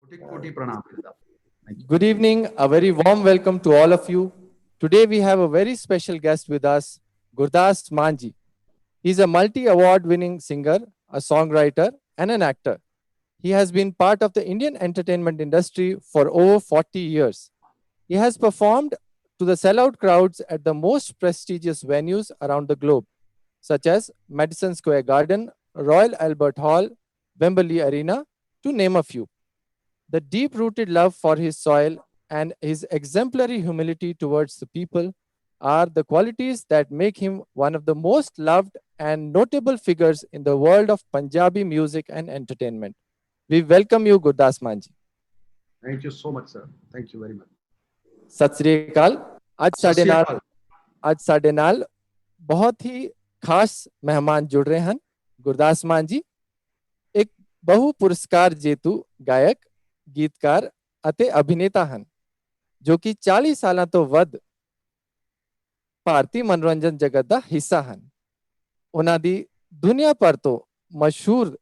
कोटि pranam. Thank you. Good evening, a very warm welcome to all of you. Today we have a very special guest with us, Gurdas Manji. He's a multi-award winning singer, a songwriter, and an actor. He has been part of the Indian entertainment industry for over 40 years. He has performed to the sellout crowds at the most prestigious venues around the globe, such as Madison Square Garden, Royal Albert Hall, Wembley Arena, to name a few. The deep rooted love for his soil and his exemplary humility towards the people are the qualities that make him one of the most loved and notable figures in the world of Punjabi music and entertainment. We welcome you, Gurdas Manji. Thank you so much, sir. Thank you very much. Sat Sri ਅਕਾਲ ਅੱਜ ਸਤਿ ਸਾਡੇ ਸ਼੍ਰੀ ਨਾਲ ਅਕਾਲ। ਬਹੁਤ ਹੀ ਖਾਸ ਮਹਿਮਾਨ ਜੁੜ ਰਹੇ ਹਨ ਗੁਰਦਾਸ ਮਾਨ ਜੀ ਇੱਕ ਬਹੁ ਪੁਰਸਕਾਰ ਜੇਤੂ ਗਾਇਕ ਗੀਤਕਾਰ ਅਤੇ ਅਭਿਨੇਤਾ ਹਨ ਜੋ ਕਿ 40 ਸਾਲਾਂ ਤੋਂ ਵੱਧ ਭਾਰਤੀ ਮਨੋਰੰਜਨ ਜਗਤ ਦਾ ਹਿੱਸਾ ਹਨ ਉਹਨਾਂ ਦੀ ਦੁਨੀਆ ਭਰ ਤੋਂ ਮਸ਼ਹੂਰ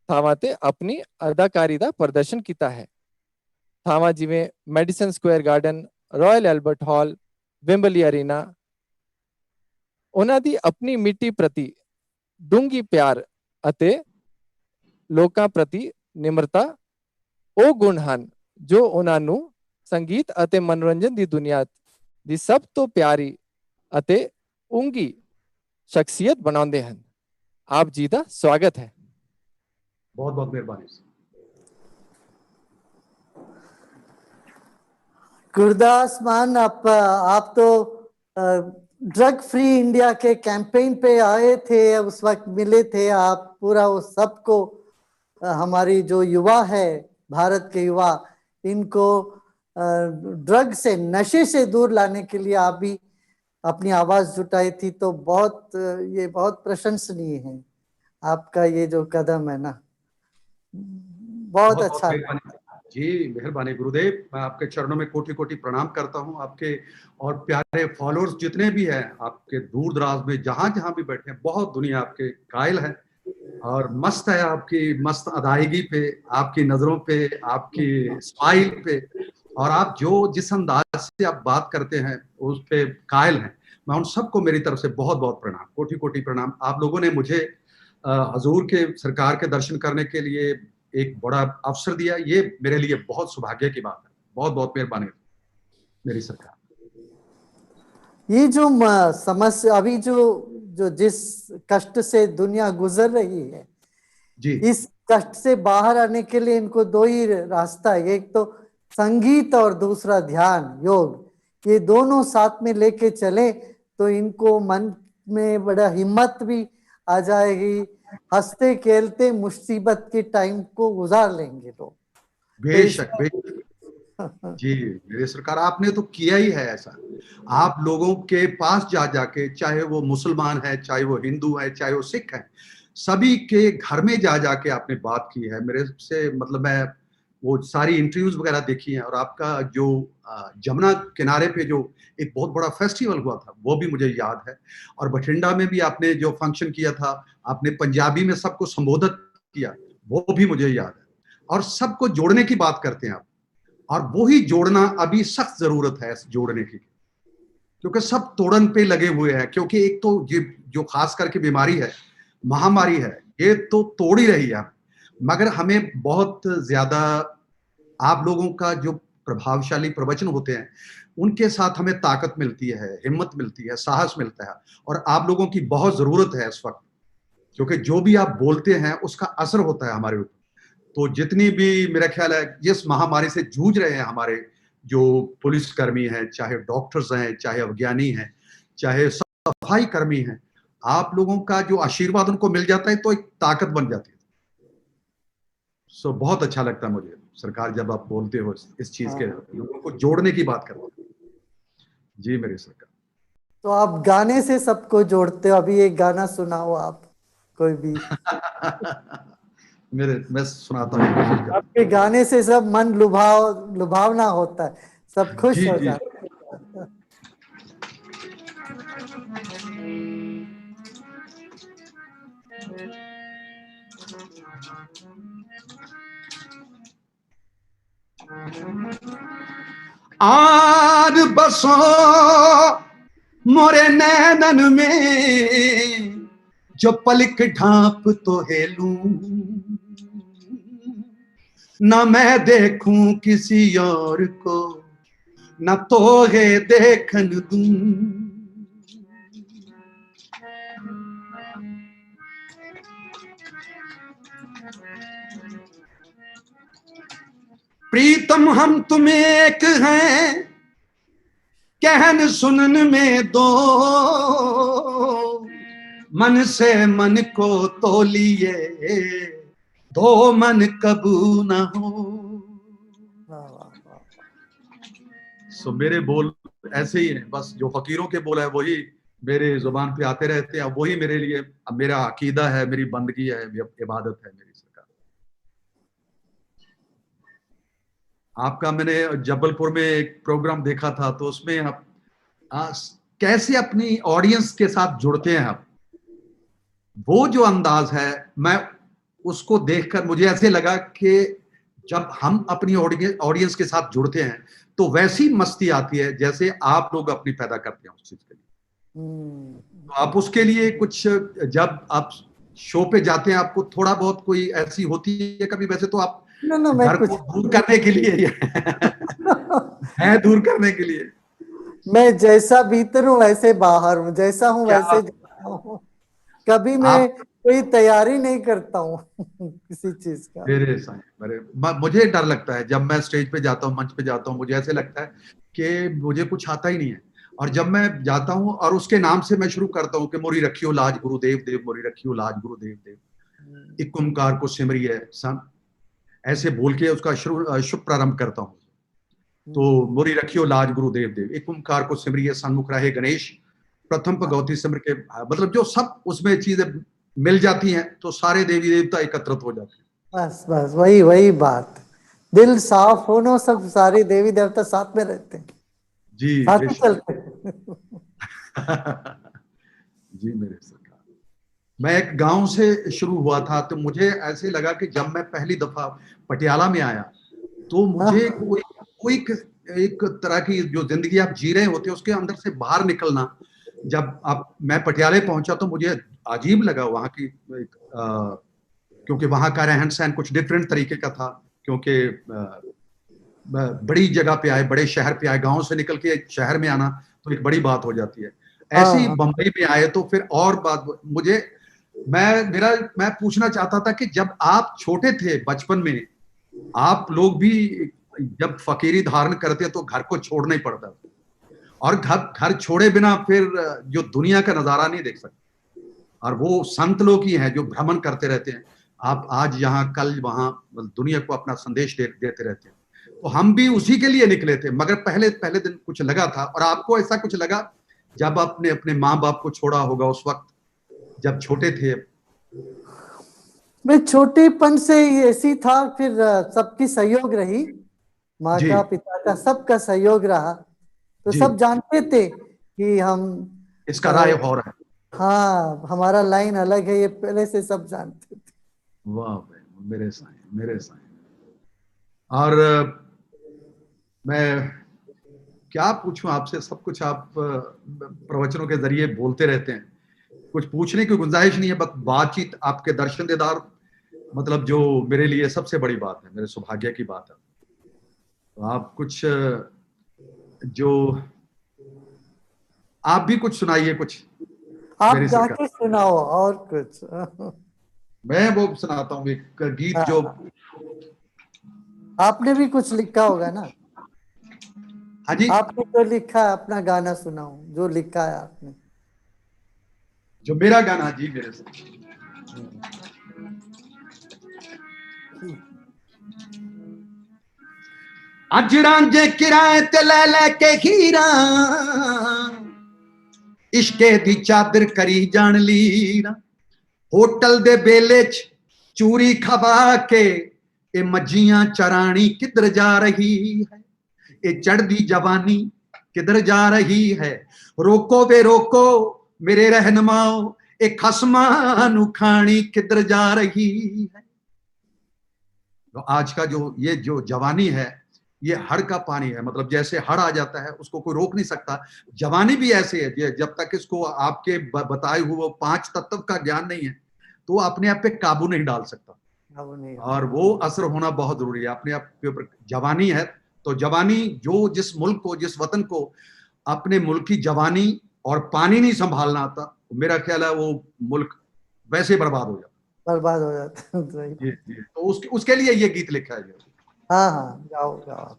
ਥਾਵਾਂ ਤੇ ਆਪਣੀ ਅਦਾਕਾਰੀ ਦਾ ਪ੍ਰਦਰਸ਼ਨ ਕੀਤਾ ਹੈ ਥਾਵਾਂ ਜਿਵੇਂ Madison Square Garden Royal Albert Hall Wembley Arena ਉਹਨਾਂ ਦੀ ਆਪਣੀ ਮਿੱਟੀ ਪ੍ਰਤੀ ਡੂੰਗੀ ਪਿਆਰ ਅਤੇ ਲੋਕਾਂ ਪ੍ਰਤੀ ਨਿਮਰਤਾ ਉਹ ਗੁਣ ਹਨ ਜੋ ਉਹਨਾਂ ਨੂੰ ਸੰਗੀਤ ਅਤੇ ਮਨੋਰੰਜਨ ਦੀ ਦੁਨੀਆ ਦੀ ਸਭ ਤੋਂ ਪਿਆਰੀ ਅਤੇ ਉਂਗੀ ਸ਼ਖਸੀਅਤ ਬਣਾਉਂਦੇ ਹਨ ਆਪ ਜੀ ਦਾ ਸਵਾਗਤ ਹੈ बहुत बहुत मेहरबानी गुरदास मान आप तो ड्रग फ्री इंडिया के कैंपेन पे आए थे उस वक्त मिले थे आप पूरा वो सबको हमारी जो युवा है भारत के युवा इनको ड्रग से नशे से दूर लाने के लिए आप भी अपनी आवाज जुटाई थी तो ये बहुत प्रशंसनीय है आपका ये जो कदम है ना बहुत अच्छा जी मेहरबानी गुरुदेव मैं आपके चरणों में कोटि कोटि प्रणाम करता हूं आपके और प्यारे फॉलोअर्स जितने भी हैं आपके दूर दराज में जहां जहां भी बैठे हैं बहुत दुनिया आपके कायल है और मस्त है आपकी मस्त अदायगी पे आपकी नजरों पे आपकी स्माइल पे और आप जिस अंदाज से आप बात करते हैं उस पे कायल हैं मैं उन सबको मेरी तरफ से बहुत बहुत प्रणाम कोटि कोटि प्रणाम आप लोगों ने मुझे हजूर के सरकार के दर्शन करने के लिए एक बड़ा अवसर दिया ये मेरे लिए बहुत सौभाग्य की बात है बहुत बहुत मेहरबानी मेरी सरकार ये जो समस्या अभी जो जिस कष्ट से दुनिया गुजर रही है जी इस कष्ट से बाहर आने के लिए इनको दो ही रास्ता है एक तो संगीत और दूसरा ध्यान योग ये दोनों साथ में लेके चले तो इनको मन में बड़ा हिम्मत भी आ जाएगी हंसते खेलते मुसीबत के टाइम को गुजार लेंगे लोग बेशक जी मेरी सरकार आपने तो किया ही है ऐसा आप लोगों के पास जा जाके चाहे वो मुसलमान है चाहे वो हिंदू है चाहे वो सिख है सभी के घर में जा जाके आपने बात की है मेरे से मतलब मैं वो सारी इंटरव्यूज वगैरह देखी हैं और आपका जो जमुना किनारे पे जो एक बहुत बड़ा फेस्टिवल हुआ था वो भी मुझे याद है और बठिंडा में भी आपने जो फंक्शन किया था आपने पंजाबी में सबको संबोधित किया वो भी मुझे याद है और सबको जोड़ने की बात करते हैं आप और वो ही जोड़ना अभी सख्त जरूरत है जोड़ने की क्योंकि सब तोड़न पे लगे हुए हैं क्योंकि एक तो ये जो खास करके बीमारी है महामारी है ये तो तोड़ ही रही है मगर हमें बहुत ज्यादा आप लोगों का जो प्रभावशाली प्रवचन होते हैं उनके साथ हमें ताकत मिलती है हिम्मत मिलती है साहस मिलता है और आप लोगों की बहुत जरूरत है इस वक्त क्योंकि जो भी आप बोलते हैं उसका असर होता है हमारे ऊपर तो जितनी भी मेरा ख्याल है जिस महामारी से जूझ रहे हैं हमारे जो पुलिसकर्मी हैं चाहे डॉक्टर्स हैं चाहे विज्ञानी हैं चाहे सफाई कर्मी हैं आप लोगों का जो आशीर्वाद उनको मिल जाता है तो एक ताकत बन जाती है सो बहुत अच्छा लगता है मुझे सरकार जब आप बोलते हो इस चीज के लोगों को जोड़ने की बात करते हो जी मेरी सरकार तो आप गाने से सबको जोड़ते हो अभी एक गाना सुनाओ आप कोई भी मैं सुनाता हूँ आपके गाने से सब मन लुभावना होता है सब खुश हो जाते हैं आज बसो मोरे नैनन में, जो पलक ढांप तो हेलूं, न मैं देखूं किसी और को, न तो है देखन दूं। प्रीतम हम तुम एक हैं, कहन सुनन में दो, मन से मन को तो लिए, दो मन कबू न हो। सो मेरे बोल ऐसे ही हैं, बस जो फकीरों के बोल है वही मेरे जुबान पे आते रहते हैं, वही मेरे लिए अब मेरा अकीदा है, मेरी बंदगी है, इबादत है मेरी सरकार। आपका मैंने जबलपुर में एक प्रोग्राम देखा था, तो उसमें आप कैसे अपनी ऑडियंस के साथ जुड़ते हैं आप, वो जो अंदाज है, मैं उसको देखकर मुझे ऐसे लगा कि जब हम अपनी ऑडियंस के साथ जुड़ते हैं तो वैसी मस्ती आती है जैसे आप लोग अपनी पैदा करते हैं उस चीज के लिए। तो आप उसके लिए कुछ, जब आप शो पे जाते हैं, आपको थोड़ा बहुत कोई ऐसी होती है कभी? वैसे तो आप घर को दूर करने के लिए है, दूर करने के लिए। मैं जैसा भीतर हूँ वैसे बाहर हूँ, जैसा हूँ वैसे जाता हूँ। कभी मैं कोई तैयारी नहीं करता हूँ किसी चीज का। मुझे डर लगता है जब मैं स्टेज पे जाता हूँ, मंच पे जाता हूँ, मुझे ऐसे लगता है कि मुझे कुछ आता ही नहीं है। और जब मैं जाता हूँ और उसके नाम से मैं शुरू करता हूँ कि मोरी रखियो लाज गुरुदेव देव, मोरी रखियो लाज गुरुदेव देव, एक ओंकार को सिमरिए सन, ऐसे बोल के उसका शुभ प्रारंभ करता हूँ। तो मोरी रखियो लाज गुरुदेव देव, एक ओंकार को सिमरिए सन्मुख रहे गणेश, प्रथम भगवती सिमर के, मतलब जो सब उसमें चीजें मिल जाती हैं तो सारे देवी देवता एकत्रित हो जाते हैं। बस बस वही बात, दिल साफ हो ना, सब सारे देवी देवता साथ में रहते हैं जी, साथ में चलते जी मेरे सरकार। मैं एक गांव से शुरू हुआ था, तो मुझे ऐसे लगा कि जब मैं पहली दफा पटियाला में आया तो मुझे कोई एक तरह की जो जिंदगी आप जी रहे होते हैं उसके अंदर से बाहर निकलना, जब मैं पटियाले पहुंचा तो मुझे अजीब लगा वहां की, क्योंकि वहां का रहन सहन कुछ डिफरेंट तरीके का था, क्योंकि बड़ी जगह पे आए, बड़े शहर पे आए, गांव से निकल के शहर में आना तो एक बड़ी बात हो जाती है। ऐसे ही बंबई में आए तो फिर और बात, मुझे मैं पूछना चाहता था कि जब आप छोटे थे बचपन में, आप लोग भी जब फकीरी धारण करते तो घर को छोड़ना ही पड़ता था, और घर छोड़े बिना फिर जो दुनिया का नजारा नहीं देख सकते। और वो संत लोग ही हैं जो भ्रमण करते रहते हैं, आप आज यहाँ कल वहां, दुनिया को अपना संदेश देते रहते हैं। तो हम भी उसी के लिए निकले थे, मगर पहले दिन कुछ लगा था। और आपको ऐसा कुछ लगा जब आपने अपने माँ बाप को छोड़ा होगा उस वक्त जब छोटे थे? मैं छोटेपन से ऐसी था, फिर सबकी सहयोग रही, माँ का पिता का सबका सहयोग रहा, तो सब जानते थे कि हम इसका राय हो रहा है, हाँ हमारा लाइन अलग है, ये पहले से सब जानते थे। वाह भाई, मेरे साईं। और मैं क्या पूछूं आपसे, सब कुछ आप प्रवचनों के जरिए बोलते रहते हैं, कुछ पूछने की गुंजाइश नहीं है, बस बातचीत, आपके दर्शन दीदार, मतलब जो मेरे लिए सबसे बड़ी बात है, मेरे सौभाग्य की बात है। तो आप कुछ जो आप भी कुछ सुनाइए, कुछ आप गा के सुनाओ और कुछ। मैं वो सुनाता हूँ एक गीत जो आपने भी कुछ लिखा होगा ना? हाँ जी, आपने जो लिखा है अपना गाना सुनाओ, जो लिखा है आपने। जो मेरा गाना जी मेरे से अज रांझे किराए ते ले के हीरा, इश्के दी चादर करी जान लीरा, होटल दे बेले च चूरी खवा के ए मज्जियां चरानी किधर जा रही है, ए चढ़दी जवानी किधर जा रही है, रोको वे रोको मेरे रहनुमाओ, ए खसमा नु खानी किधर जा रही है। तो आज का जो ये जो जवानी है, ये हड़ का पानी है, मतलब जैसे हड़ आ जाता है उसको कोई रोक नहीं सकता। जवानी भी ऐसे है, जब तक इसको आपके बताए हुए वो 5 तत्व का ज्ञान नहीं है तो अपने आप पे काबू नहीं डाल सकता, और वो असर होना बहुत जरूरी है अपने आप के ऊपर। जवानी है तो जवानी, जो जिस मुल्क को, जिस वतन को अपने मुल्क की जवानी और पानी नहीं संभालना आता, मेरा ख्याल है वो मुल्क वैसे बर्बाद हो जाता, बर्बाद हो जाता है। जी जी। तो उसके लिए ये गीत लिखा है। हाँ हाँ, गाओ गाओ।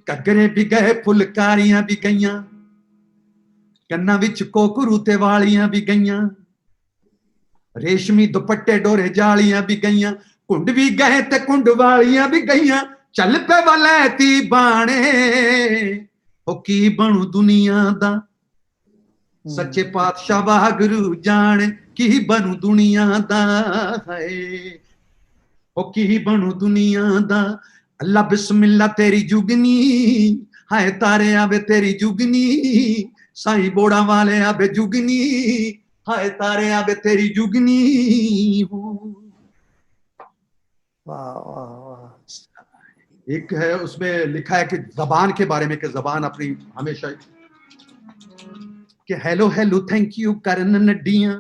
कगरे भी गए, फुलकारियां भी गईयां, कन्ना विच कोकरू ते वालियां भी गईयां, रेशमी दुपट्टे डोरे जालियां भी गईयां, कुंड भी गए ते कुंड वालियां भी गईयां, चल पे वलैती बाणे, ओ की बनू दुनिया दा, सच्चे पातशाह वाहगुरू जाने की बनू दुनिया दा है, ओ की बनू दुनिया दा। अल्लाह बिस्मिल्ला तेरी जुगनी, हाय तारे आवे तेरी जुगनी, साईं बोड़ा वाले आवे जुगनी, हाय तारे आवे तेरी जुगनी। वाह वाह वाह। एक है उसमें लिखा है कि जबान के बारे में, कि जबान अपनी हमेशा कि हेलो हेलो थैंक यू करन नड्डियां,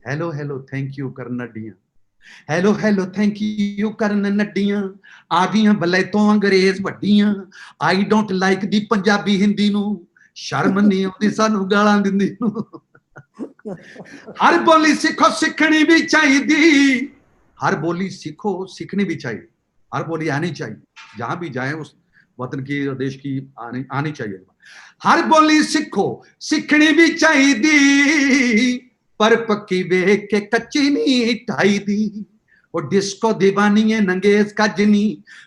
हेलो हेलो थैंक यू करन नड्डियां, हेलो हेलो थैंक यू करन नड्डियां, आ गईयां बलैतों अंग्रेज वड्डियां, I don't like the Punjabi Hindi नू, शर्म नहीं आउंदी सानू गालां दिंदी नू। हर बोली सीखो सीखनी भी चाहिए, हर बोली सीखो सीखनी भी चाहिए, हर बोली आनी चाहिए, जहां भी जाए उस वतन की, देश की आनी चाहिए। हर बोली सीखो सीखनी भी चाहिए, पर पक्की वेख के कच्ची नहीं ढाई दी, वो डिस्को दीवानी है नंगेज कजनी,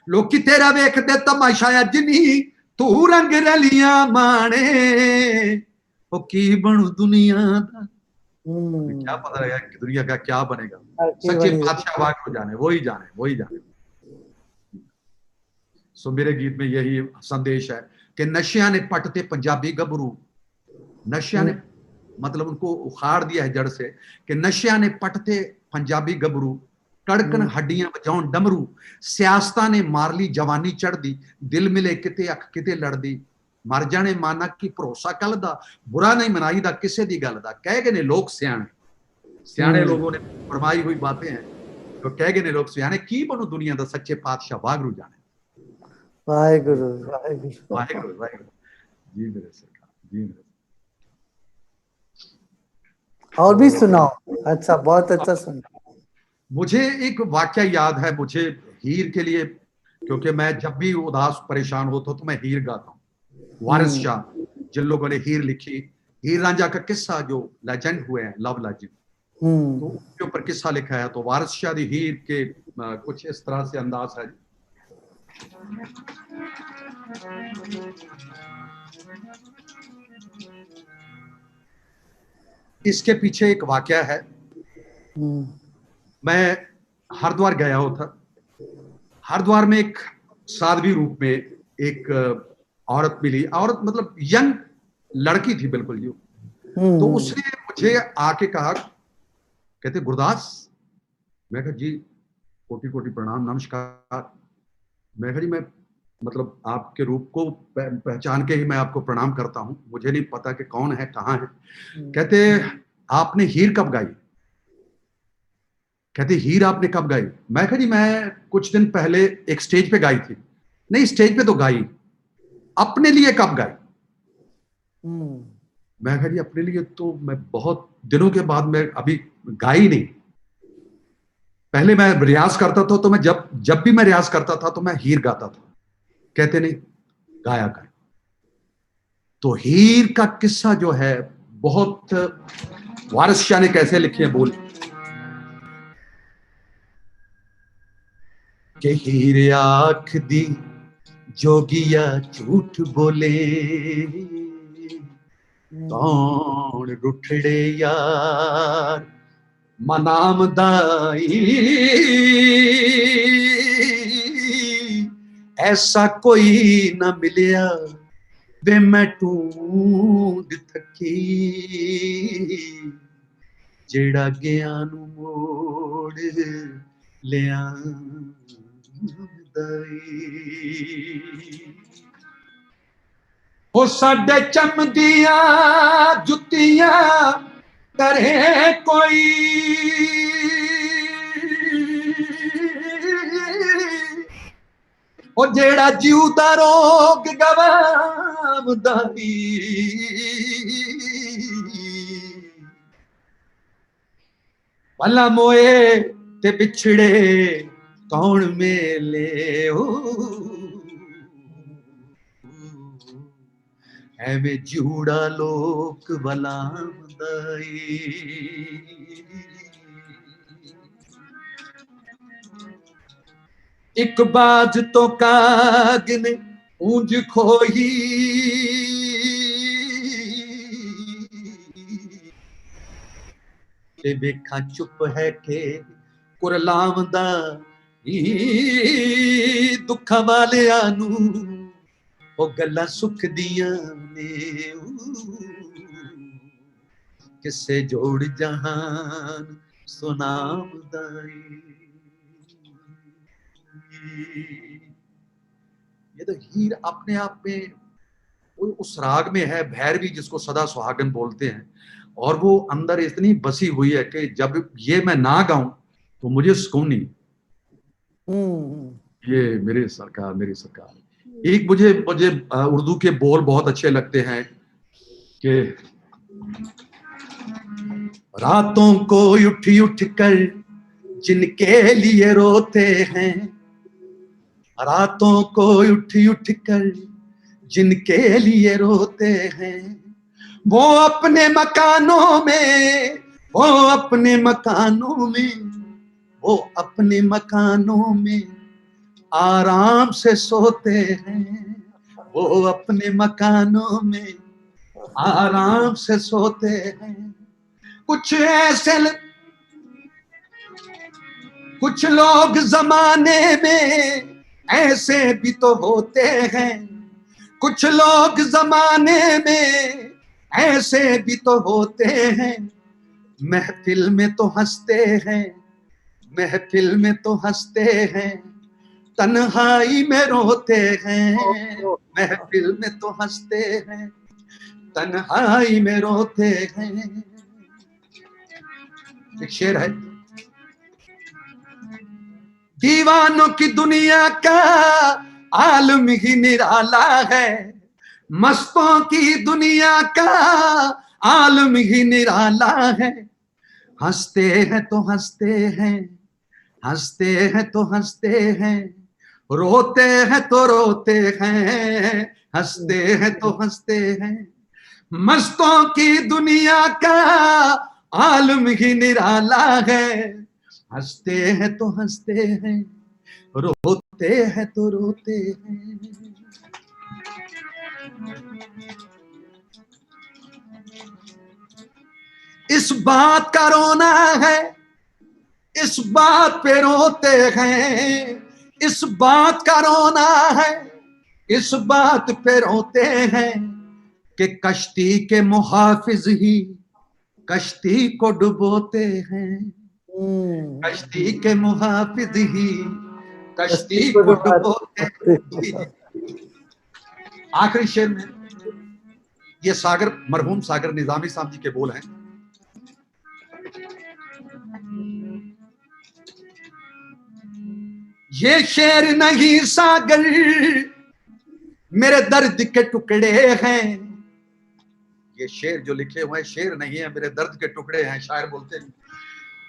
लोकी तेरा वेख दे तमाशा अजनी, तू रंग रलियां माने, वो की बनू दुनिया दा। क्या पता रहेगा कि दुनिया का क्या बनेगा, सच्चे पातशाह वाकई जाने, वही जाने, वही जाने। सो मेरे गीत में यही संदेश है कि नशिया ने पटते पंजाबी गबरू, नशिया ने मतलब उनको उखाड़ दिया है जड़ से, कि नशिया ने पटते पंजाबी गबरू, कड़कन हड्डियां बजाउन डमरू, सियासता ने मार ली जवानी चढ़ दी, दिल मिले किते अख किते लड़दी, मर जाने माना की भरोसा कल दा, बुरा नहीं मनाई दा किसे दी गल दा, कह गए ने लोग सियाने, सियाने लोगों ने फरमाई हुई बातें हैं, तो कह गए ने लोग सियाने, की बनू दुनिया दा, सच्चे पातशाह वागरू जाने। वाहेगुरु वाहेगुरु वाहेगुरु वाहेगुरु। जी मेरे सरकार, जी मेरे। और भी सुनाओ। अच्छा, बहुत अच्छा सुना। मुझे एक वाक्य याद है मुझे हीर के लिए, क्योंकि मैं जब भी उदास परेशान होता हूं तो मैं हीर गाता हूँ। वारिस शाह, जिन लोगों ने हीर लिखी, हीर रांझा का किस्सा जो लेजेंड हुए हैं, लव लेजेंड, तो उसके ऊपर किस्सा लिखा है। तो वारिस शाह दी हीर के कुछ इस तरह से अंदाज है। इसके पीछे एक वाकया है। मैं हरिद्वार गया हुआ था। हरिद्वार में एक साध्वी रूप में एक औरत मिली, औरत मतलब यंग लड़की थी बिल्कुल जो। तो उसने मुझे आके कहा, कहते गुरदास। मैं कहा जी कोटि कोटि प्रणाम नमस्कार। मैं कहा जी मैं मतलब आपके रूप को पहचान के ही मैं आपको प्रणाम करता हूं, मुझे नहीं पता कि कौन है कहाँ है। कहते आपने हीर कब गाई? कहते हीर आपने कब गाई? मैं कहा जी मैं कुछ दिन पहले एक स्टेज पे गाई थी। नहीं स्टेज पे तो गाई, अपने लिए कब गाई? मैं कहा जी अपने लिए तो मैं बहुत दिनों के बाद, मैं अभी गाई नहीं। पहले मैं रियाज करता था, तो मैं जब भी मैं रियाज करता था तो मैं हीर गाता था। कहते नहीं, गाया गाया। तो हीर का किस्सा जो है बहुत, वारिस शाह ने कैसे लिखे बोल के हीर आख दी जोगिया झूठ बोले, कौन रुठड़े यार मनाम दाई, ऐसा कोई ना मिलिया वे मैं ढूंढ थकी, जेड़ा गया नू मोड़ लिया। दई ओ साडे चमदियां जुत्तियां करे कोई ओ जेड़ा जीवदा रोग गवावदा भला मोए ते बिछड़े कौन मेले एवें जूड़ा लोक बलांदाई एक बाज तो काग ने ऊंज खोई ते वेखा चुप है के कुरलावदा दुखा वालिया नू ओ गल्लां सुख दियां ने किसे जोड़ जहान सुनावदाई ये तो हीर अपने आप में उस राग में है, भैरवी जिसको सदा सुहागन बोलते हैं, और वो अंदर इतनी बसी हुई है कि जब ये मैं ना गाऊं तो मुझे सुकून नहीं। ये मेरी सरकार एक मुझे उर्दू के बोल बहुत अच्छे लगते हैं कि रातों को उठ कर जिनके लिए रोते हैं, रातों को उठ कर जिनके लिए रोते हैं, वो अपने मकानों में वो अपने मकानों में आराम से सोते हैं, वो अपने मकानों में आराम से सोते हैं। कुछ लोग जमाने में ऐसे भी तो होते हैं, कुछ लोग जमाने में ऐसे भी तो होते हैं, महफिल में तो हंसते हैं, तन्हाई में रोते हैं, महफिल में तो हंसते हैं, तन्हाई में रोते हैं। एक शेर है, दीवानों की दुनिया का आलम ही निराला है, मस्तों की दुनिया का आलम ही निराला है, हंसते हैं तो हंसते हैं, रोते हैं तो रोते हैं, हंसते हैं तो हंसते हैं, मस्तों की दुनिया का आलम ही निराला है, हंसते हैं तो हंसते हैं, रोते हैं तो रोते हैं। इस बात का रोना है, इस बात पे रोते हैं, इस बात का रोना है, इस बात पे रोते हैं कि कश्ती के मुहाफिज ही कश्ती को डुबोते हैं, कश्ती के मुहाफिज ही कश्ती को डुबोते हैं। आखिरी शेर में ये मरहूम सागर निजामी साहब जी के बोल हैं, ये शेर नहीं सागर मेरे दर्द के टुकड़े हैं, ये शेर जो लिखे हुए हैं शेर नहीं है, मेरे दर्द के टुकड़े हैं, शायर बोलते हैं।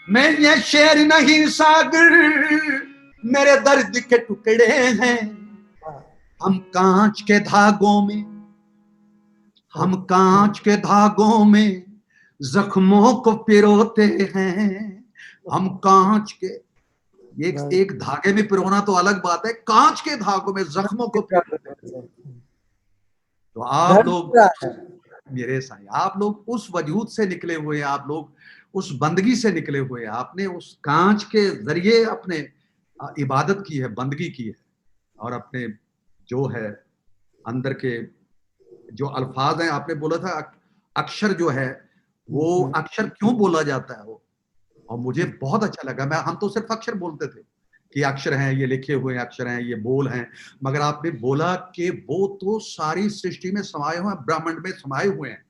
मैं ये शेर नहीं सागर मेरे दर्द के टुकड़े हैं, हम कांच के धागों में जख्मों को पिरोते हैं, हम कांच के एक धागे में पिरोना तो अलग बात है, कांच के धागों में जख्मों को पिरोते हैं। तो आप लोग मेरे साईं, आप लोग उस वजूद से निकले हुए, आप लोग उस बंदगी से निकले हुए, आपने उस कांच के जरिए अपने इबादत की है, बंदगी की है, और अपने जो है अंदर के जो अल्फाज हैं, आपने बोला था अक्षर जो है वो अक्षर क्यों बोला जाता है वो, और मुझे बहुत अच्छा लगा। हम तो सिर्फ अक्षर बोलते थे कि अक्षर हैं, ये लिखे हुए अक्षर हैं, ये बोल हैं, मगर आपने बोला कि वो तो सारी सृष्टि में समाये हुए हैं, ब्रह्मांड में समाये हुए हैं।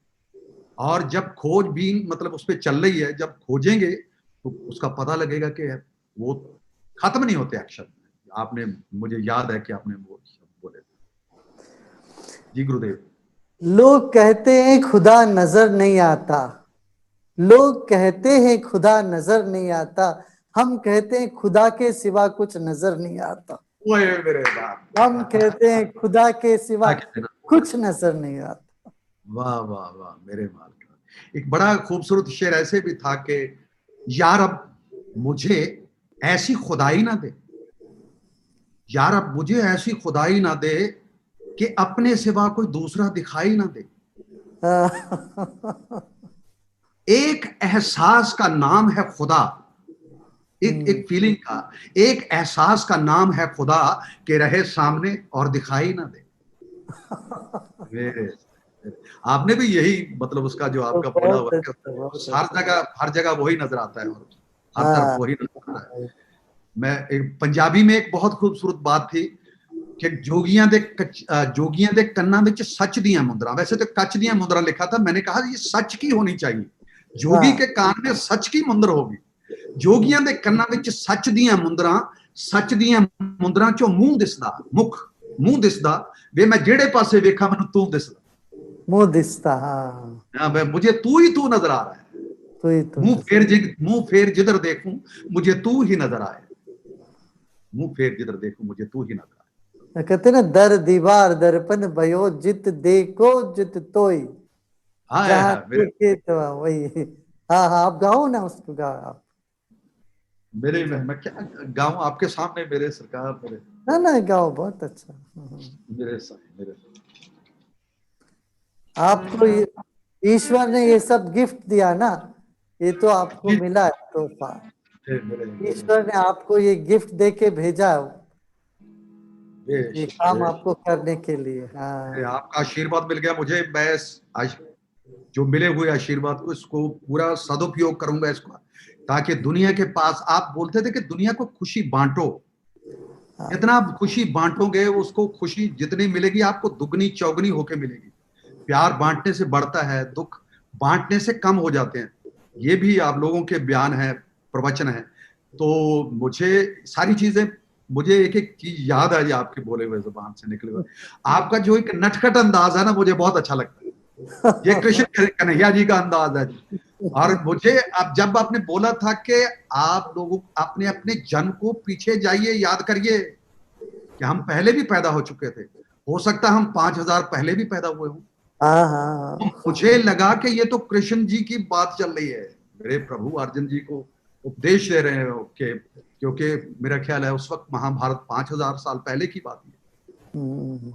और जब खोजबीन मतलब उस पर चल रही है, जब खोजेंगे तो उसका पता लगेगा कि वो खत्म नहीं होते अक्षर। आपने, मुझे याद है कि आपने वो बोले। जी गुरुदेव। लोग कहते हैं खुदा नजर नहीं आता, लोग कहते हैं खुदा नजर नहीं आता, हम कहते हैं खुदा के सिवा कुछ नजर नहीं आता। ओए मेरे बाप। हम कहते हैं खुदा के सिवा कुछ नजर नहीं आता। वाह वाह वाह मेरे माल का। एक बड़ा खूबसूरत शेर ऐसे भी था कि यार अब मुझे ऐसी खुदाई ना दे, यार अब मुझे ऐसी खुदाई ना दे कि अपने सिवा कोई दूसरा दिखाई ना दे। एक एहसास का नाम है खुदा, एक फीलिंग का, एक एहसास का नाम है खुदा कि रहे सामने और दिखाई ना दे। मेरे, आपने भी यही मतलब उसका जो आपका बोला हुआ, हर जगह वही नजर आता है और हर तरफ वही नजर आता है। मैं एक पंजाबी में एक बहुत खूबसूरत बात थी कि जोगियां दे कन्ना विच सच दियां मुद्रा, वैसे तो कच दियां मुद्रा लिखा था, मैंने कहा ये सच की होनी चाहिए, जोगी के कान में सच की मुंदर होगी। जोगियां दे कन्ना विच सच दियां मुंदरा चो मुंह दिसदा, मुंह दिसदा वे मैं जेड़े पासे वेखा मैनू तू दिसदा, मुंह दिसता। हाँ, मुझे तू ही तू नजर आ रहा है, तू ही तू। मुंह फेर जिधर देखूं मुझे तू ही नजर आए, मुंह फेर जिधर देखूं मुझे तू ही नजर आए। कहते ना दर दीवार दर्पण भयो जित देखो जित तोई, जहाँ देखे तो वही। हाँ हाँ, आप गाओ ना उसको, गाओ आप। मेरे मैं क्या गाऊं आपके सामने मेरे सरकार, मेरे ना गाओ, बहुत अच्छा। मेरे आपको ईश्वर ने ये सब गिफ्ट दिया ना, ये तो आपको मिला है तोहफा। ईश्वर ने आपको ये गिफ्ट दे के भेजा है, ये काम आपको करने के लिए। हाँ, आपका आशीर्वाद मिल गया मुझे, मैं आज जो मिले हुए आशीर्वाद को इसको पूरा सदुपयोग करूंगा इसको, ताकि दुनिया के पास, आप बोलते थे कि दुनिया को खुशी बांटो, जितना आप खुशी बांटोगे उसको खुशी जितनी मिलेगी आपको दुगनी चौगनी होके मिलेगी। प्यार बांटने से बढ़ता है, दुख बांटने से कम हो जाते हैं। ये भी आप लोगों के बयान है, प्रवचन है। तो मुझे सारी चीजें, मुझे एक एक चीज याद आ जाए आपके बोले हुए जुबान से निकले हुए। आपका जो एक नटखट अंदाज है ना, मुझे बहुत अच्छा लगता है, ये कृष्ण कन्हैया जी का अंदाज है। और मुझे अब जब आपने बोला था कि आप लोगों अपने अपने जन्म को पीछे जाइए, याद करिए कि हम पहले भी पैदा हो चुके थे, हो सकता है हम 5000 पहले भी पैदा हुए हों। मुझे लगा कि ये तो कृष्ण जी की बात चल रही है, मेरे प्रभु अर्जुन जी को उपदेश दे रहे हो कि, क्योंकि मेरा ख्याल है उस वक्त महाभारत 5000 साल पहले की बात है।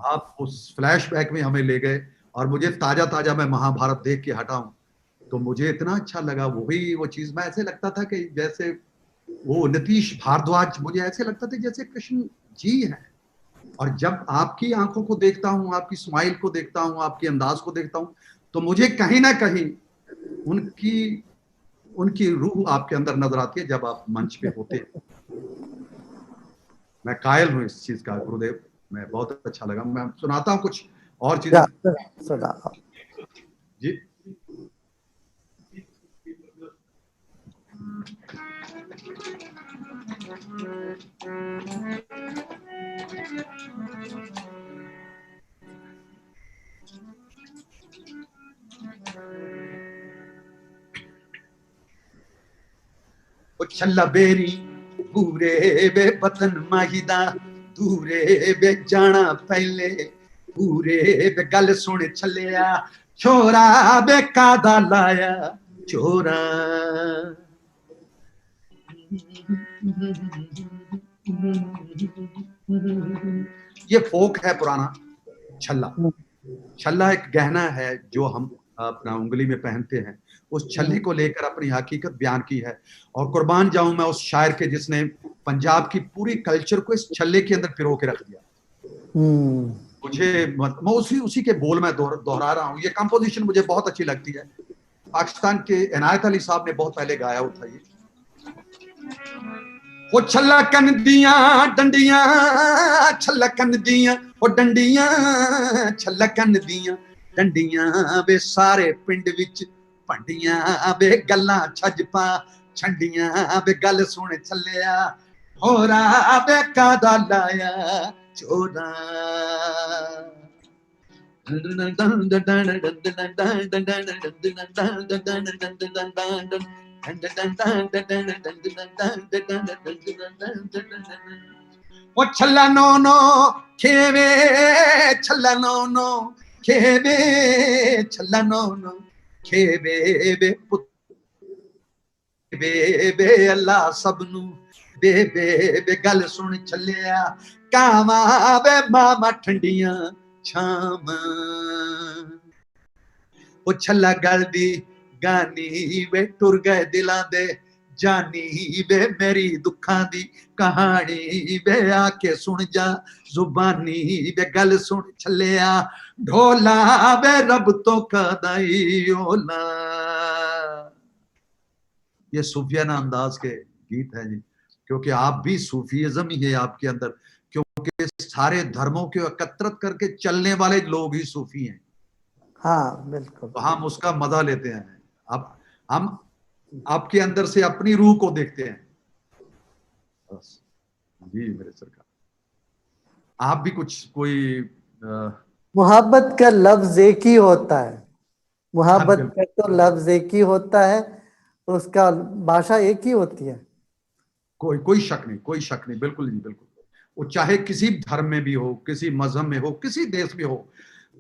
आप उस फ्लैशबैक में हमें ले गए और मुझे ताजा ताजा मैं महाभारत देख के हटा हूं, तो मुझे इतना अच्छा लगा। वो चीज मैं ऐसे लगता था कि जैसे वो नीतीश भारद्वाज, मुझे ऐसे लगता था जैसे कृष्ण जी हैं। और जब आपकी आंखों को देखता हूं, आपकी स्माइल को देखता हूं, आपके अंदाज को देखता हूं, तो मुझे कहीं ना कहीं उनकी रूह आपके अंदर नजर आती है जब आप मंच पे होते हैं। मैं कायल हूं इस चीज का गुरुदेव, मैं बहुत अच्छा लगा। मैं सुनाता हूं कुछ और चीजें जी। छल्ला बेरी पूरे बे पतन माहिदा दूरे बे जाना पहले पूरे बे गल सुन छलिया छोरा बे कादा लाया छोरा। ये फोक है पुराना छल्ला। छल्ला एक गहना है जो हम अपना उंगली में पहनते हैं। उस छल्ले को लेकर अपनी हकीकत बयान की है। और कुर्बान जाऊं मैं उस शायर के जिसने पंजाब की पूरी कल्चर को इस छल्ले के अंदर पिरो के रख दिया। मुझे मैं उसी के बोल में दोहरा रहा हूं। ये कंपोजिशन मुझे बहुत अच्छी लगती है। पाकिस्तान के इनायत अली साहब ने बहुत पहले गाया था ये। वो छलकन दियां डंडियां, छलकन दियां वो डंडियां, छलकन दियां डंडियां वे सारे पिंड विच भंडियां वे गल्लां छज पा छंडियां वे गल सुन छलिया होरा वे कादा लाया चोरा। वो छल्ला नो नो खेवे, छल्ला नो नो खेवे, छल्ला नो नो खेवे बे पुत बे बे अल्लाह सबनू बे बे बे गल सुन छलिया कावा बे मामा ठंडियां छाम। वो छल्ला गल दी गानी वे टुर गए दिलां दे जानी वे मेरी दुखां दी कहानी वे आके सुन जा जुबानी वे गल सुन छलिया ढोला वे रब तो कदाई ओला। ये सूफियाना अंदाज के गीत हैं जी, क्योंकि आप भी सूफीइज्म ही है आपके अंदर, क्योंकि सारे धर्मों को एकत्रित करके चलने वाले लोग ही सूफी हैं। हाँ बिल्कुल। तो हम उसका मजा लेते हैं। अब हम आपके अंदर से अपनी रूह को देखते हैं बस। जी मेरे सरकार, आप भी कुछ कोई मोहब्बत का लफ्ज एक ही होता है, मोहब्बत बिल्कुल का तो लफ्ज एक ही होता है, उसका भाषा एक ही होती है। कोई कोई शक नहीं, कोई शक नहीं, बिल्कुल जी बिल्कुल। वो चाहे किसी धर्म में भी हो, किसी मजहब में हो, किसी देश में हो,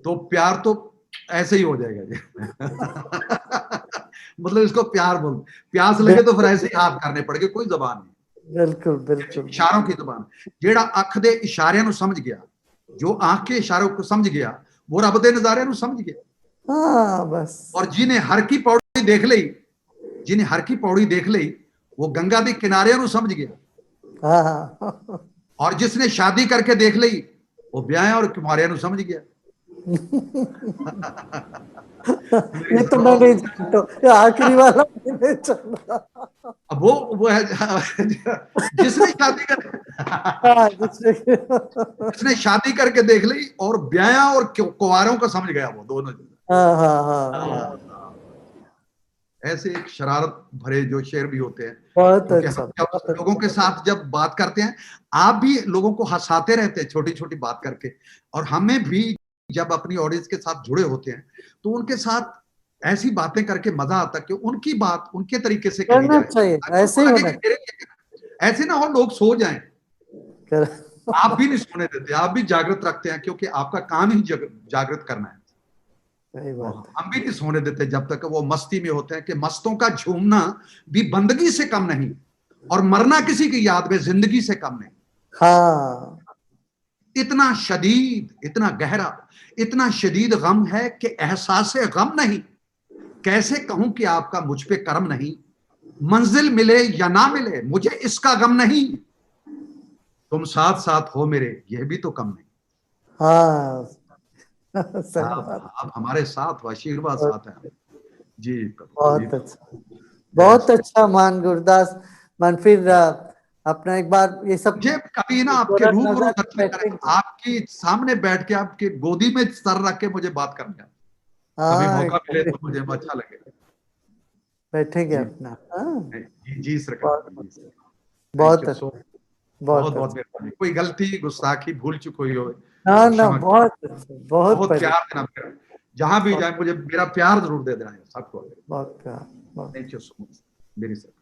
तो प्यार तो ऐसे ही हो जाएगा जी। मतलब इसको प्यार बोल, प्यास लगे तो फिर ऐसे ही हाथ करने पड़ेंगे, कोई जबान नहीं। बिल्कुल बिल्कुल इशारों की जबान, जेड़ा अख दे इशारियां ਨੂੰ समझ गया, जो आंख के इशारों को समझ गया, वो रब दे नजारियां ਨੂੰ समझ गया। हाँ बस। और जिन्हें हर की पौड़ी देख ली, जिन्हें हर की पौड़ी देख ली, वो गंगा के किनारे ਨੂੰ समझ गया। हाँ हाँ। और जिसने शादी करके देख ली, वो ब्याह और कुमारिया ਨੂੰ समझ गया। ये तो मैं नहीं जानता, ये आखिरी वाला मैं नहीं जानता। अब वो है जिसने शादी कर हाँ जिसने जिसने शादी करके देख ली और ब्याह और कुंवारों को समझ गया, वो दोनों। हाँ हाँ हाँ। ऐसे एक शरारत भरे जो शेर भी होते हैं, बहुत क्योंकि अच्छा, हम जब बहुत लोगों के साथ जब बात करते हैं, आप भी लोगों को हंसाते रहते हैं छोटी छोटी बात करके, और हमें भी जब अपनी ऑडियंस के साथ जुड़े होते हैं तो उनके साथ ऐसी बातें करके मजा आता है कि उनकी बात उनके तरीके से कही करना जाए, चाहिए, ताकि ऐसे उनको ही लगे होना कि ऐसे ना हो लोग सो जाएं। कर। आप भी नहीं सोने देते, आप भी जागृत रखते हैं, क्योंकि आपका काम ही जागृत करना है। सही बात है। हम भी नहीं सोने देते जब तक वो मस्ती में होते हैं, कि मस्तों का झूमना भी बंदगी से कम नहीं, और मरना किसी की याद में जिंदगी से कम नहीं। हाँ इतना शदीद, इतना गहरा, इतना शदीद गम है कि एहसास गम नहीं। कैसे कहूं कि आपका मुझ पे कर्म नहीं, मंजिल मिले या ना मिले मुझे इसका गम नहीं, तुम साथ साथ हो मेरे यह भी तो कम नहीं। हाँ सही बात। आप हमारे साथ हो, आशीर्वाद साथ है जी प्रभु जी। बहुत अच्छा, बहुत अच्छा मान गुरदास। मान फिर अपना एक बार ये सब मुझे कभी ना आपके गोरख रूबरू नगर दर्शन करें, बैठेंगे। आपके सामने बैठ के आपके गोदी में सर रख के मुझे बात करने का कभी हाँ मौका मिले तो मुझे अच्छा लगे बैठेंगे जी। अपना। हाँ जी जी सरकार, बहुत जी सर, थैंक बहुत यू सो, अच्छा, बहुत बहुत बहुत अच्छा। मेहरबानी। कोई गलती गुस्ताखी भूल चुक हुई हो ना तो ना क्षमा, बहुत अच्छा, बहुत बहुत बढ़िया, प्यार देना मेरा, जहां भी जाए मुझे मेरा प्यार जरूर दे देना है सबको। बहुत प्यार, बहुत। थैंक यू सो मच मेरी sir.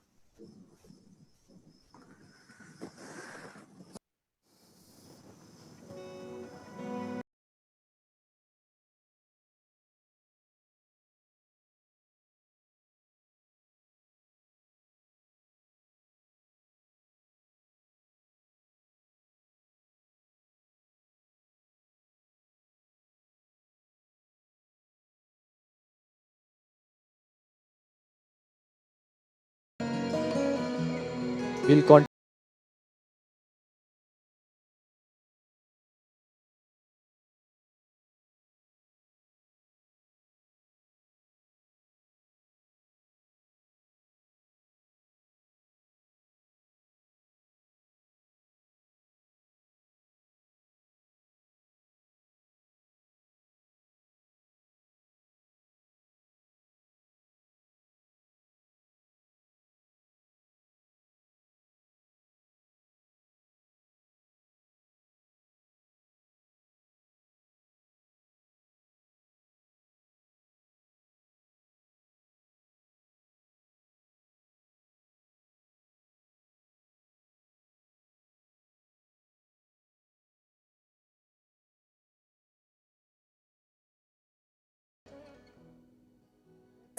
We'll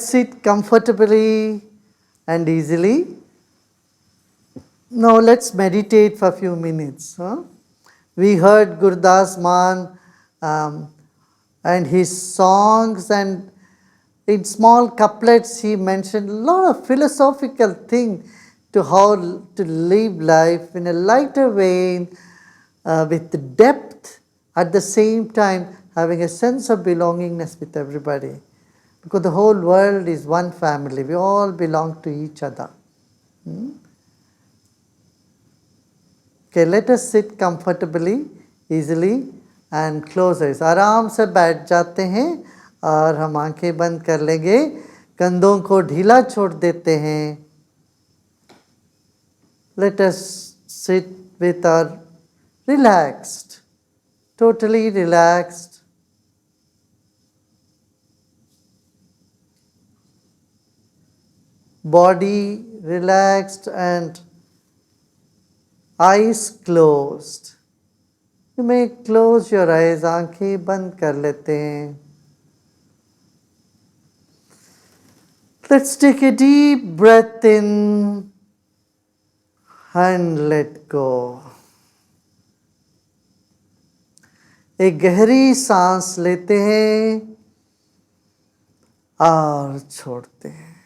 Sit comfortably and easily. Now let's meditate for a few minutes. We heard Gurdas Maan and his songs, and in small couplets he mentioned a lot of philosophical thing to how to live life in a lighter vein, with depth, at the same time having a sense of belongingness with everybody. Because the whole world is one family, we all belong to each other. Okay, let us sit comfortably, easily and close eyes. आराम से बैठ जाते हैं और हम आंखें बंद कर लेंगे, कंधों को ढीला छोड़ देते हैं. Let us sit with our relaxed, totally relaxed. Body relaxed and eyes closed. You may close your eyes, आंखें बंद कर लेते हैं. Let's take a deep breath in and let go. एक गहरी सांस लेते हैं और छोड़ते हैं.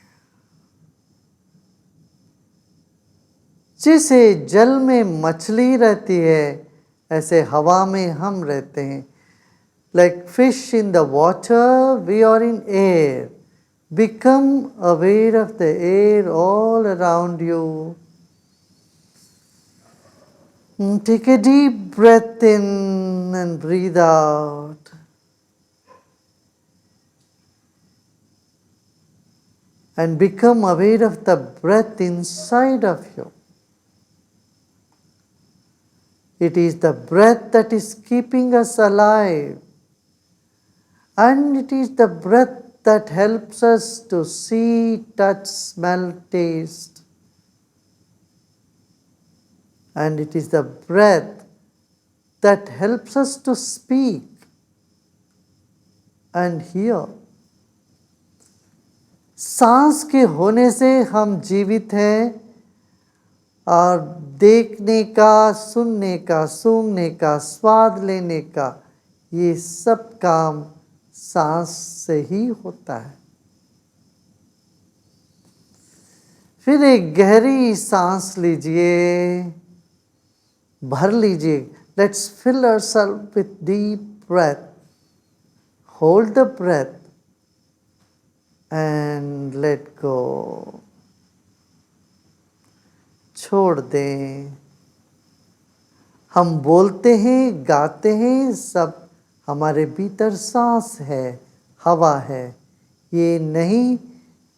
जैसे जल में मछली रहती है, ऐसे हवा में हम रहते हैं. Like fish in the water, we are in air. Become aware of the air all around you. Take a deep breath in and breathe out. And become aware of the breath inside of you. It is the breath that is keeping us alive. And it is the breath that helps us to see, touch, smell, taste. And it is the breath that helps us to speak and hear. सांस के होने से हम जीवित हैं और देखने का, सुनने का, सूंघने का, स्वाद लेने का, ये सब काम सांस से ही होता है. फिर एक गहरी सांस लीजिए, भर लीजिए. Let's fill ourselves with deep breath. Hold the breath and let go. छोड़ दें. हम बोलते हैं, गाते हैं, सब हमारे भीतर सांस है, हवा है. ये नहीं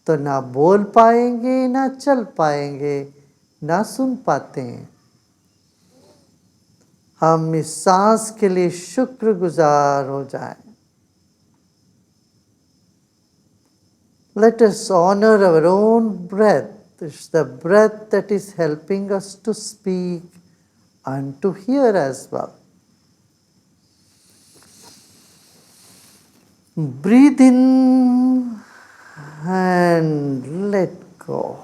तो ना बोल पाएंगे, ना चल पाएंगे, ना सुन पाते हैं. हम इस सांस के लिए शुक्रगुजार हो जाएं. Let us honor our own breath. It's the breath that is helping us to speak and to hear as well. Breathe in and let go.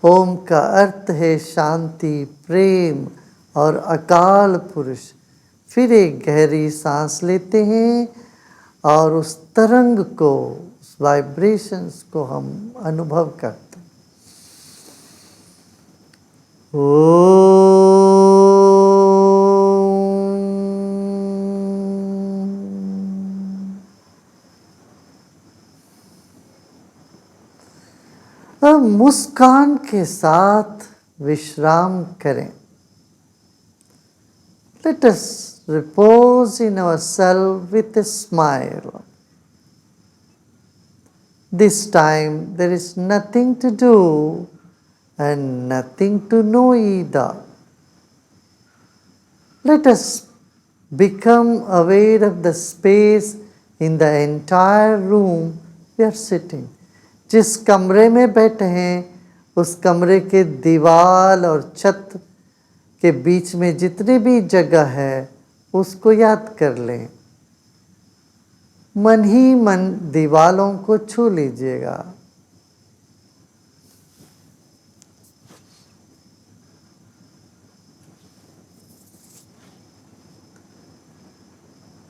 ओम का अर्थ है शांति, प्रेम और अकाल पुरुष. फिर एक गहरी सांस लेते हैं और उस तरंग को, उस वाइब्रेशंस को हम अनुभव करते हैं. मुस्कान के साथ विश्राम करें. Let us repose in ourselves with a smile. This time there is nothing to do and nothing to know either. Let us become aware of the space in the entire room we are sitting. जिस कमरे में बैठे हैं उस कमरे के दीवार और छत के बीच में जितनी भी जगह है उसको याद कर लें. मन ही मन दीवालों को छू लीजिएगा.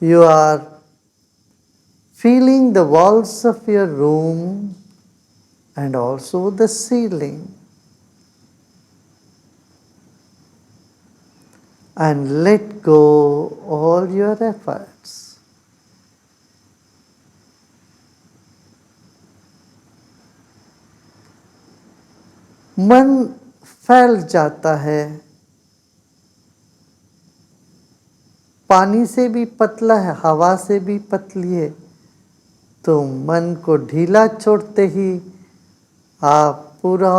You are feeling the walls of your room and also the ceiling. And let go all your efforts. मन फैल जाता है. पानी से भी पतला है, हवा से भी पतली है. तो मन को ढीला छोड़ते ही आप पूरा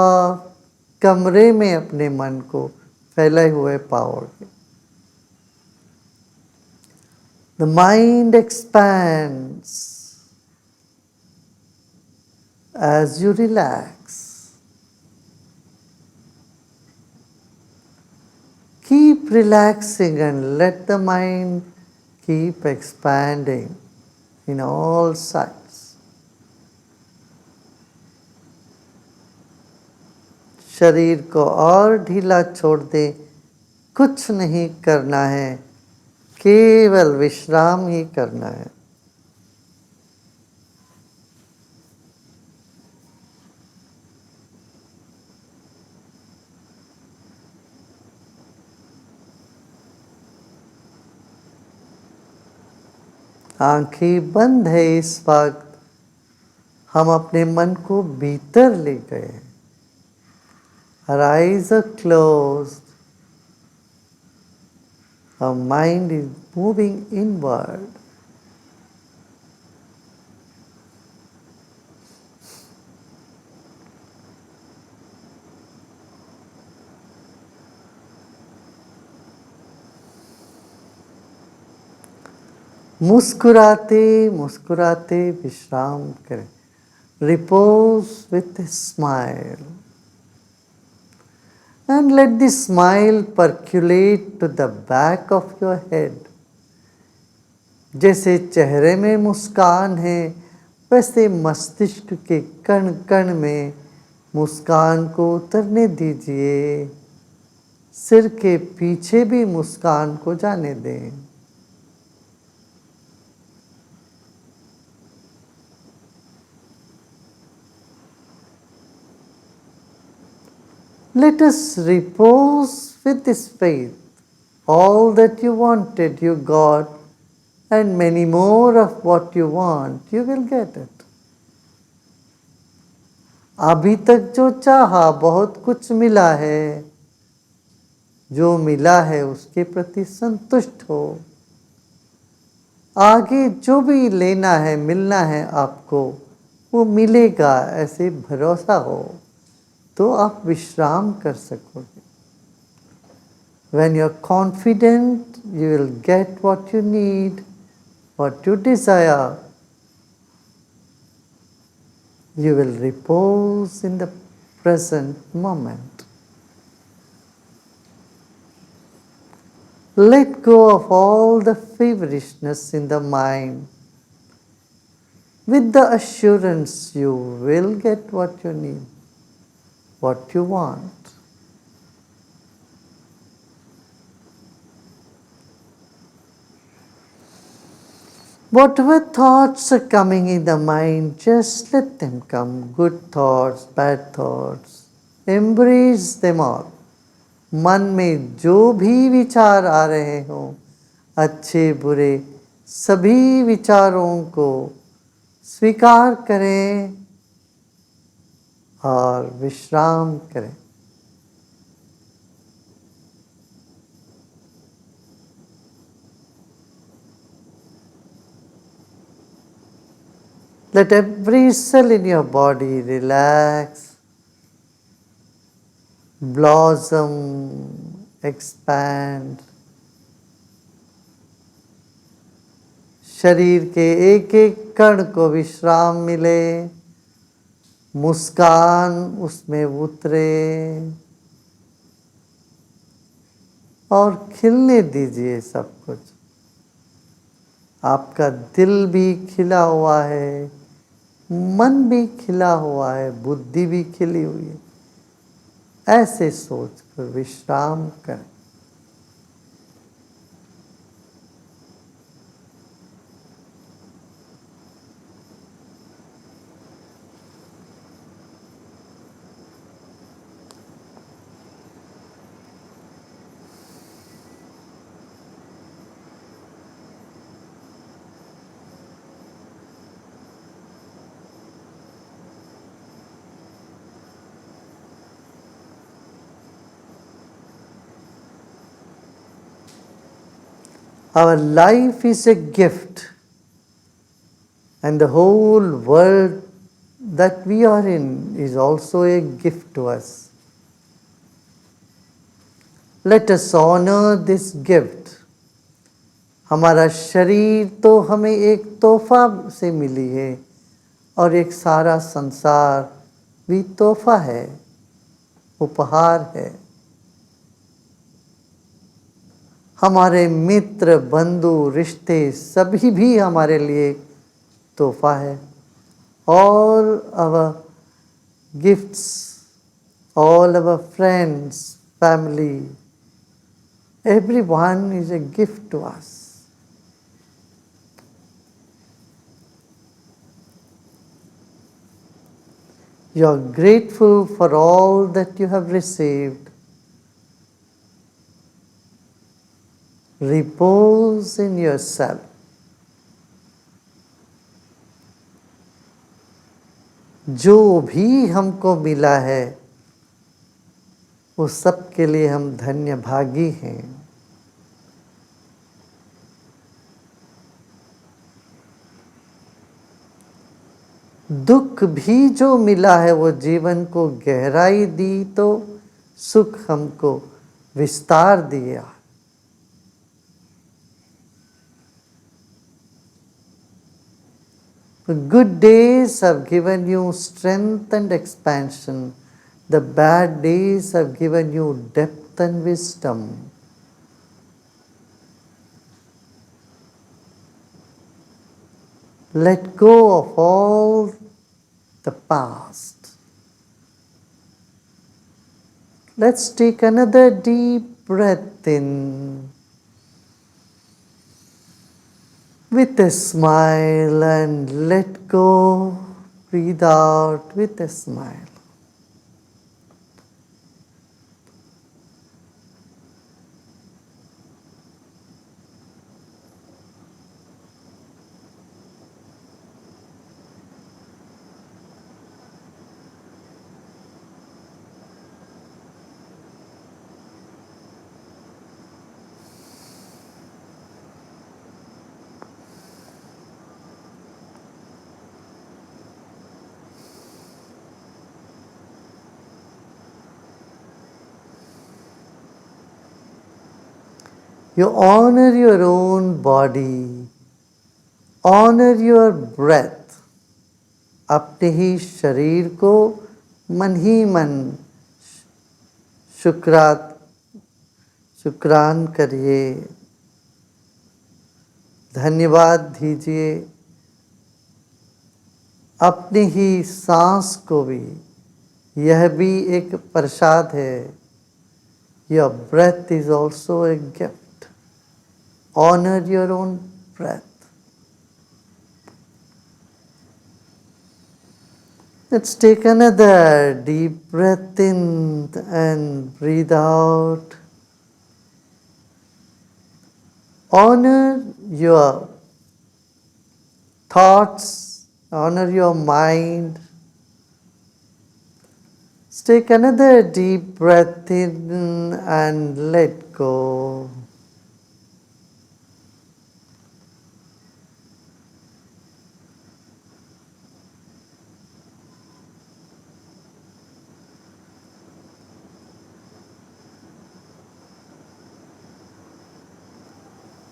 कमरे में अपने मन को फैले हुए पाओगे. The mind expands as you relax. Keep relaxing and let the mind keep expanding in all sides. शरीर को और ढीला छोड़ दें. कुछ नहीं करना है, केवल विश्राम ही करना है. आंखें बंद है. इस वक्त हम अपने मन को भीतर ले गए. Our eyes are closed. Our mind is moving inward. मुस्कुराते मुस्कुराते विश्राम करें. Repose with a smile. And let the smile percolate to the back of your head. जैसे चेहरे में मुस्कान है वैसे मस्तिष्क के कण कण में मुस्कान को उतरने दीजिए. सिर के पीछे भी मुस्कान को जाने दें. Let us repose with this faith. All that you wanted, you got, and many more of what you want, you will get it. अभी तक जो चाहा बहुत कुछ मिला है. जो मिला है उसके प्रति संतुष्ट हो. आगे जो भी लेना है मिलना है आपको वो मिलेगा ऐसे भरोसा हो तो आप विश्राम कर सकोगे. When you are confident, you will get what you need, what you desire. You will repose in the present moment. Let go of all the feverishness in the mind with the assurance you will get what you need, what you want. Whatever thoughts are coming in the mind, just let them come. Good thoughts, bad thoughts, embrace them all. मन में जो भी विचार आ रहे हों, अच्छे बुरे सभी विचारों को स्वीकार करें और विश्राम करें. Let every cell in your body relax, blossom, expand. शरीर के एक एक कण को विश्राम मिले, मुस्कान उसमें उतरे और खिलने दीजिए सब कुछ। आपका दिल भी खिला हुआ है, मन भी खिला हुआ है, बुद्धि भी खिली हुई है। ऐसे सोच कर विश्राम करें। Our life is a gift, and the whole world that we are in is also a gift to us. Let us honor this gift. हमारा शरीर तो हमें एक तोहफा से मिली है और एक सारा संसार भी तोहफा है, उपहार है। हमारे मित्र, बंधु, रिश्ते सभी भी हमारे लिए तोहफा है। All our gifts, all our friends, family, everyone is a gift to us. You are grateful for all that you have received. Repose in yourself. जो भी हमको मिला है उस सब के लिए हम धन्य भागी हैं। दुख भी जो मिला है वो जीवन को गहराई दी तो सुख हमको विस्तार दिया। The good days have given you strength and expansion. The bad days have given you depth and wisdom. Let go of all the past. Let's take another deep breath in with a smile and let go. Breathe out with a smile. You honor your own body, honor your breath. अपने ही शरीर को मन ही मन शुक्रान करिए, धन्यवाद दीजिए। अपने ही सांस को भी, यह भी एक प्रसाद है। Your breath is also a gift. Honor your own breath. Let's take another deep breath in and breathe out. Honor your thoughts, honor your mind. Let's take another deep breath in and let go.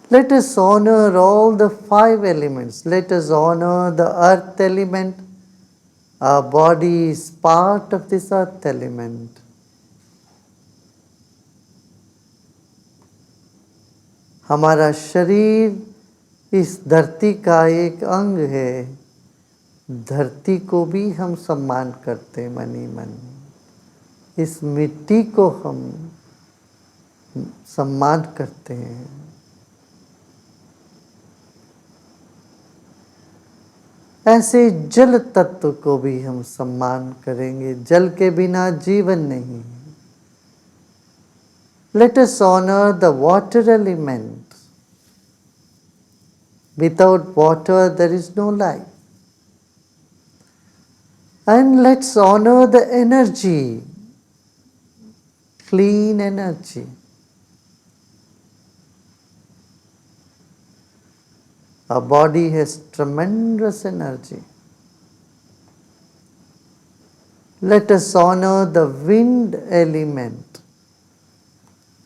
Let us honor all the 5 elements. Let us honor the earth element. Our body is part of this earth element. हमारा शरीर इस धरती का एक अंग है। धरती को भी हम सम्मान करते हैं मन ही मन। इस मिट्टी को हम सम्मान करते हैं। ऐसे जल तत्व को भी हम सम्मान करेंगे। जल के बिना जीवन नहीं। Let us honor the water element. Without water, there is no life. And let's honor the energy, clean energy. Our body has tremendous energy. Let us honor the wind element,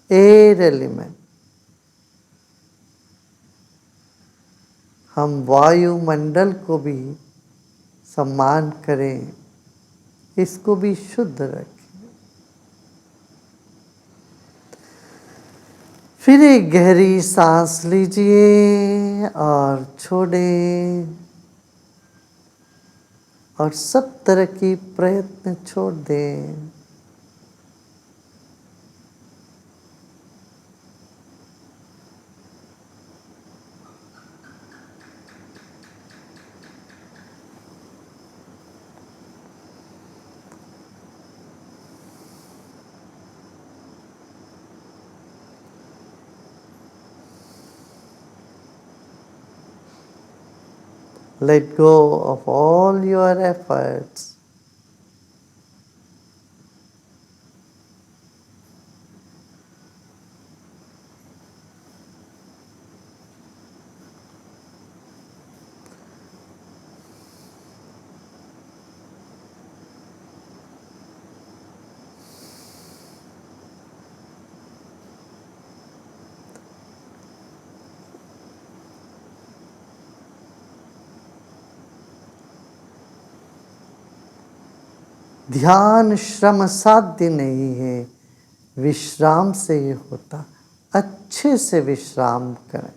air element. हम वायुमंडल को भी सम्मान करें, इसको भी शुद्ध रखें। फिर एक गहरी सांस लीजिए और छोड़ें, और सब तरह की प्रयत्न छोड़ दें। Let go of all your efforts. ध्यान श्रम साध्य नहीं है, विश्राम से ही होता। अच्छे से विश्राम करें।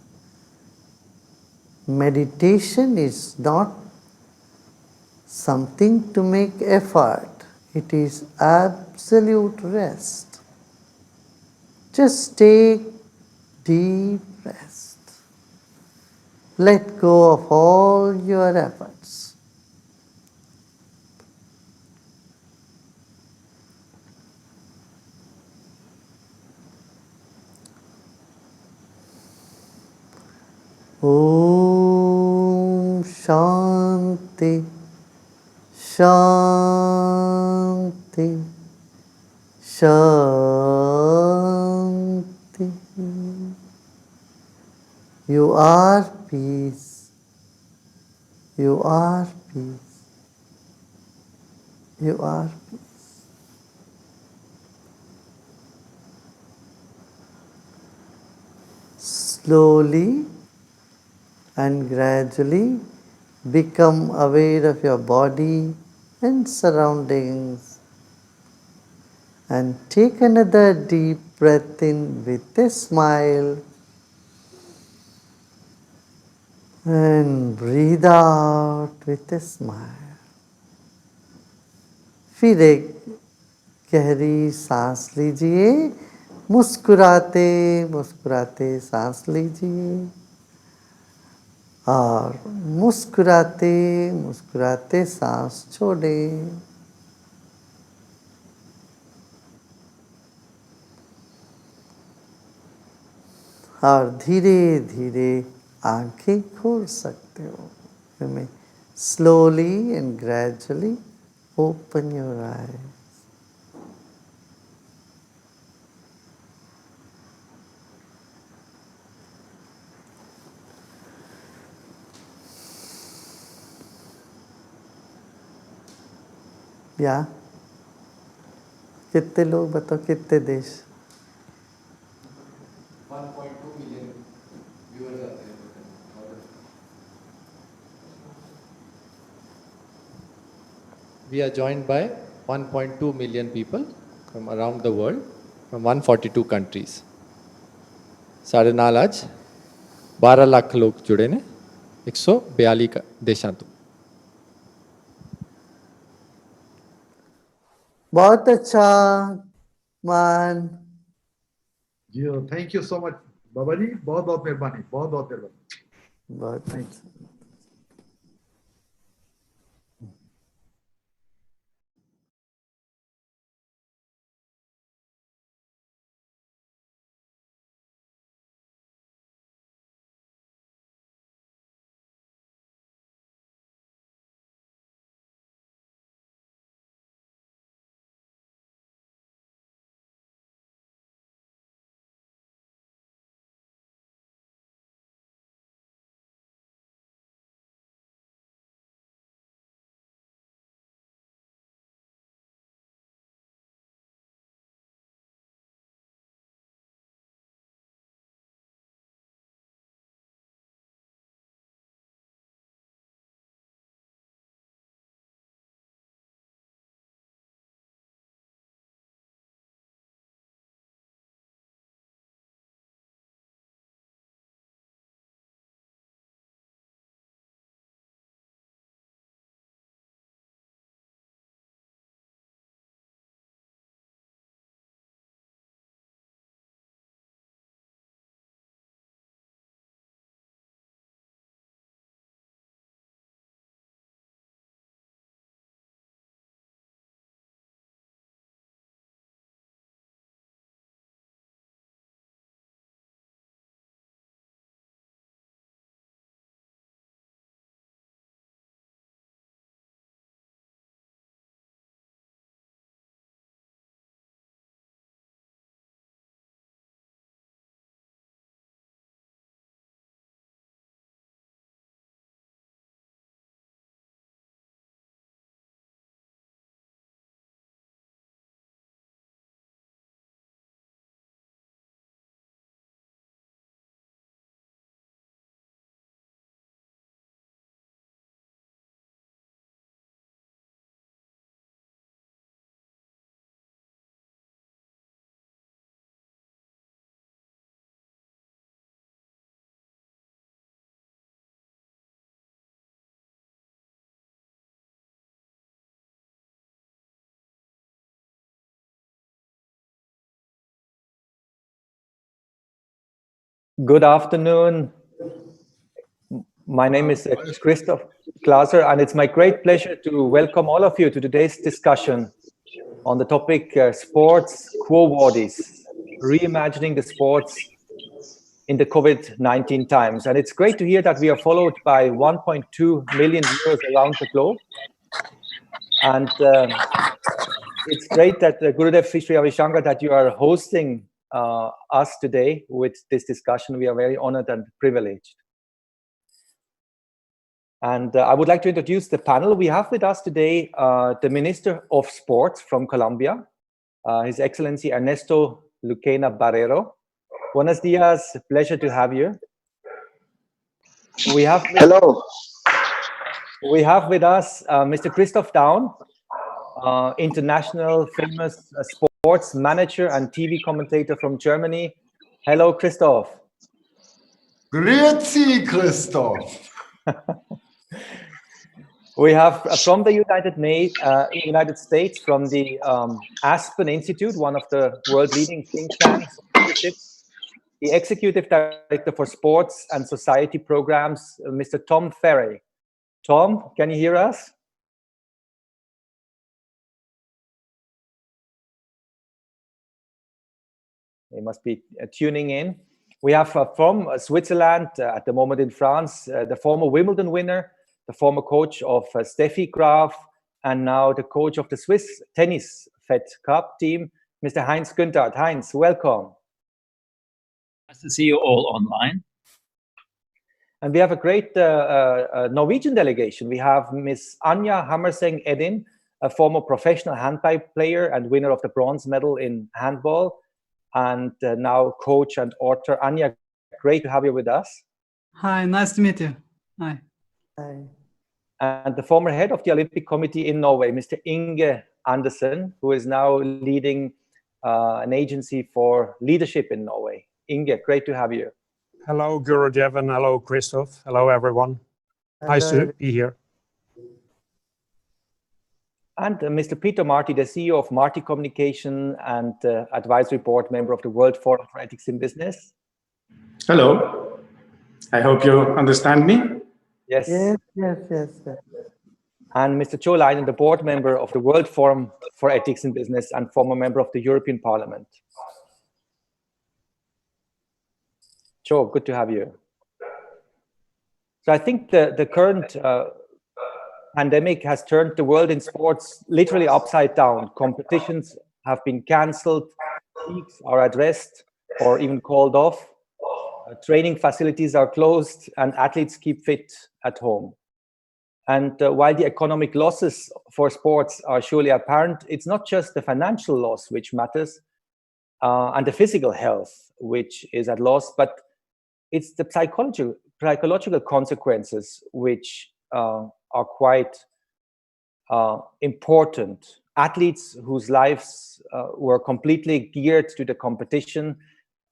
Meditation is not something to make effort. It is absolute rest. Just take deep rest. Let go of all your efforts. Om Shanti Shanti Shanti. You are peace. You are peace. You are peace. Slowly and gradually become aware of your body and surroundings, and take another deep breath in with a smile and breathe out with a smile. फिर एक गहरी सांस लीजिए, मुस्कुराते मुस्कुराते सांस लीजिए, और मुस्कुराते मुस्कुराते सांस छोड़ें। और धीरे धीरे आंखें खोल सकते हो। You may slowly and gradually open your eyes. या कितने लोग बताओ, कितने देश? 1.2 million we are joined by 1.2 million people from around the world, from 142 countries. साढ़े नाल आज 12 लाख लोग जुड़े ने 142 देशों तो. बहुत अच्छा मान जी थैंक यू सो मच बाबा जी, बहुत बहुत मेहरबानी, बहुत बहुत मेहरबानी, बहुत thank you. Good afternoon. My name is Christoph Glaser, and it's my great pleasure to welcome all of you to today's discussion on the topic sports quo vadis, reimagining the sports in the COVID-19 times. And it's great to hear that we are followed by 1.2 million viewers around the globe. And it's great that Gurudev Sri Ravi Shankar, that you are hosting us today with this discussion. We are very honored and privileged. And I would like to introduce the panel. We have with us today the Minister of Sports from Colombia, His Excellency Ernesto Lucena Barrero. Buenos dias, pleasure to have you. Hello. We have with us Mr. Christoph Daum, international famous sports manager and TV commentator from Germany. Hello, Christoph. Grüezi, Christoph. We have from the United States, from the Aspen Institute, one of the world leading think tanks, the Executive Director for Sports and Society Programs, Mr. Tom Ferry. Tom, can you hear us? They must be tuning in. We have from Switzerland, at the moment in France, the former Wimbledon winner, the former coach of Steffi Graf, and now the coach of the Swiss Tennis Fed Cup team, Mr. Heinz Günther. Heinz, welcome. Nice to see you all online. And we have a great Norwegian delegation. We have Miss Anja Hammerseng Edin, a former professional handball player and winner of the bronze medal in handball, and now coach and author. Anja, great to have you with us. Hi, nice to meet you. Hi. Hi. and the former head of the Olympic Committee in Norway, Mr. Inge Andersen, who is now leading an agency for leadership in Norway. Inge, great to have you. Hello, Gurudev, and hello, Christoph. Hello, everyone. Nice to be here. And Mr. Peter Marty, the CEO of Marty Communication and advisory board member of the World Forum for Ethics in Business. Hello. I hope you understand me. Yes. Yes. And Mr. Joe Leinen, the board member of the World Forum for Ethics in Business and former member of the European Parliament. Joe, good to have you. So I think the current pandemic has turned the world in sports literally upside down. Competitions have been cancelled, leagues are addressed or even called off. Training facilities are closed and athletes keep fit at home. And while the economic losses for sports are surely apparent, it's not just the financial loss which matters and the physical health which is at loss, but it's the psychological consequences which are quite important. Athletes whose lives were completely geared to the competition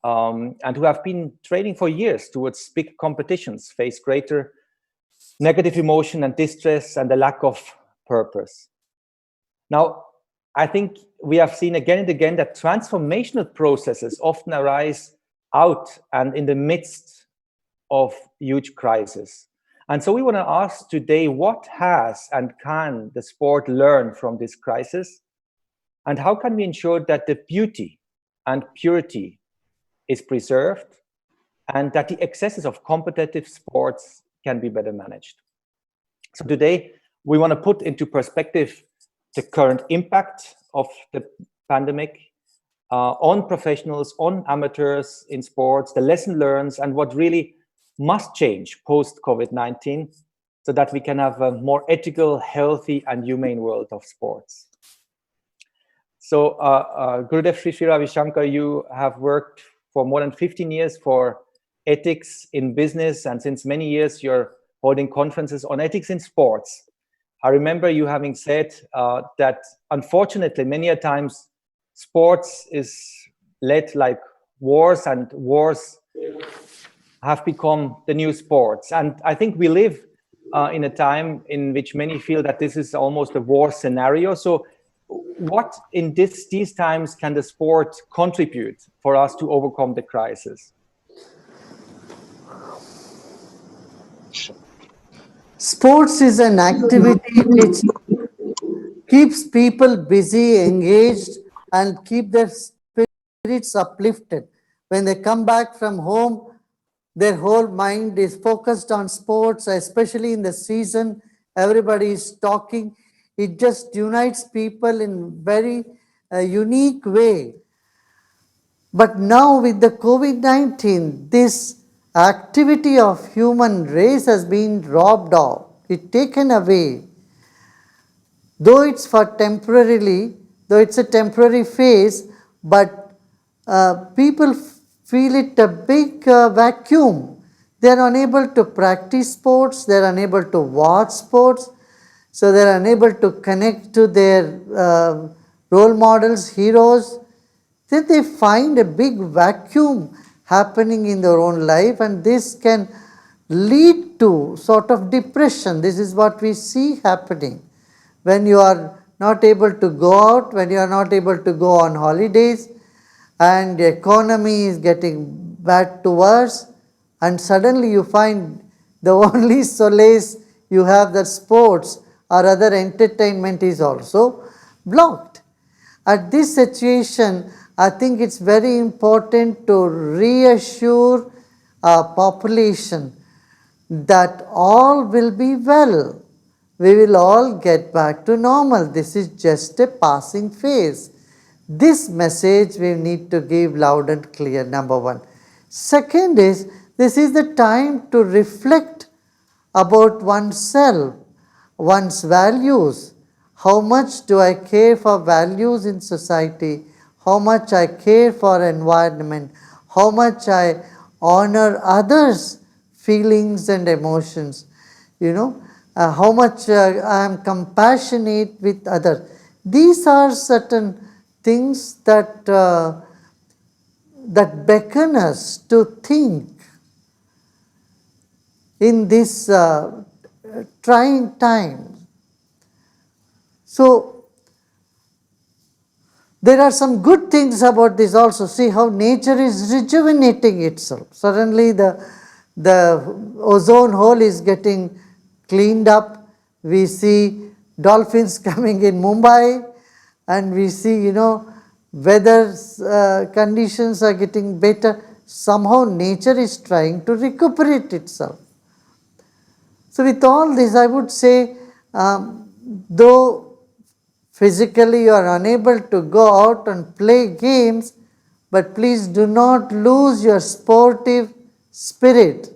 and who have been training for years towards big competitions face greater negative emotion and distress and a lack of purpose. Now, I think we have seen again and again that transformational processes often arise out and in the midst of huge crises. And so we want to ask today, what has and can the sport learn from this crisis? And how can we ensure that the beauty and purity is preserved and that the excesses of competitive sports can be better managed? So today, we want to put into perspective the current impact of the pandemic on professionals, on amateurs in sports, the lesson learned, and what really must change post-COVID-19 so that we can have a more ethical, healthy, and humane world of sports. So, Gurudev Sri Ravi Shankar, you have worked for more than 15 years for ethics in business, and since many years you're holding conferences on ethics in sports. I remember you having said that unfortunately many a times sports is led like wars, and wars have become the new sports. And I think we live in a time in which many feel that this is almost a war scenario. So what in these times can the sport contribute for us to overcome the crisis? Sports is an activity which keeps people busy, engaged, and keep their spirits uplifted. When they come back from home, their whole mind is focused on sports, especially in the season. Everybody is talking. It just unites people in very unique way. But now with the COVID-19, this activity of human race has been robbed off, it's taken away. Though it's a temporary phase, but people feel it a big vacuum. They're unable to practice sports, they're unable to watch sports, so they're unable to connect to their role models, heroes. Then they find a big vacuum happening in their own life, and this can lead to sort of depression. This is what we see happening. When you are not able to go out, when you are not able to go on holidays, and the economy is getting bad to worse, and suddenly you find the only solace you have, that sports or other entertainment is also blocked. At this situation, I think it's very important to reassure our population that all will be well. We will all get back to normal. This is just a passing phase. This message we need to give loud and clear, number one. Second is, this is the time to reflect about oneself, one's values. How much do I care for values in society? How much I care for environment? How much I honor others' feelings and emotions? how much I am compassionate with others. These are certain things that that beckon us to think in this trying time. So there are some good things about this also. See how nature is rejuvenating itself. Suddenly the ozone hole is getting cleaned up. We see dolphins coming in Mumbai, and we see, weather conditions are getting better. Somehow nature is trying to recuperate itself. So with all this, I would say, though physically you are unable to go out and play games, but please do not lose your sportive spirit.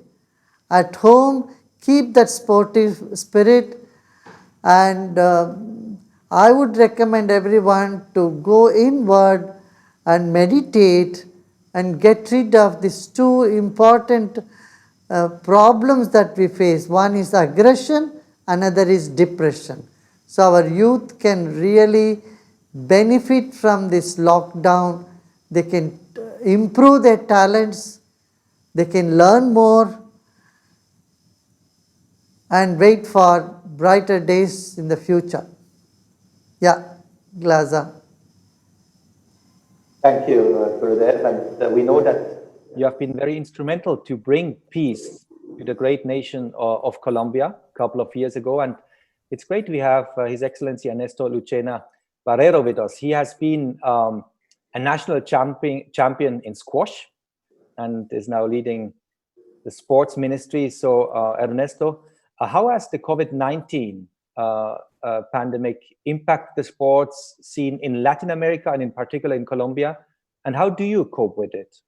At home, keep that sportive spirit, and I would recommend everyone to go inward and meditate and get rid of these two important problems that we face. One is aggression, another is depression. So our youth can really benefit from this lockdown. They can improve their talents, they can learn more, and wait for brighter days in the future. Yeah, Glaza. Thank you, Gurudev. And we know that you have been very instrumental to bring peace to the great nation of Colombia a couple of years ago. And it's great we have His Excellency Ernesto Lucena Barrero with us. He has been a national champion in squash and is now leading the sports ministry. So, Ernesto, how has the COVID-19 pandemic impact the sports scene in Latin America and in particular in Colombia? And how do you cope with it?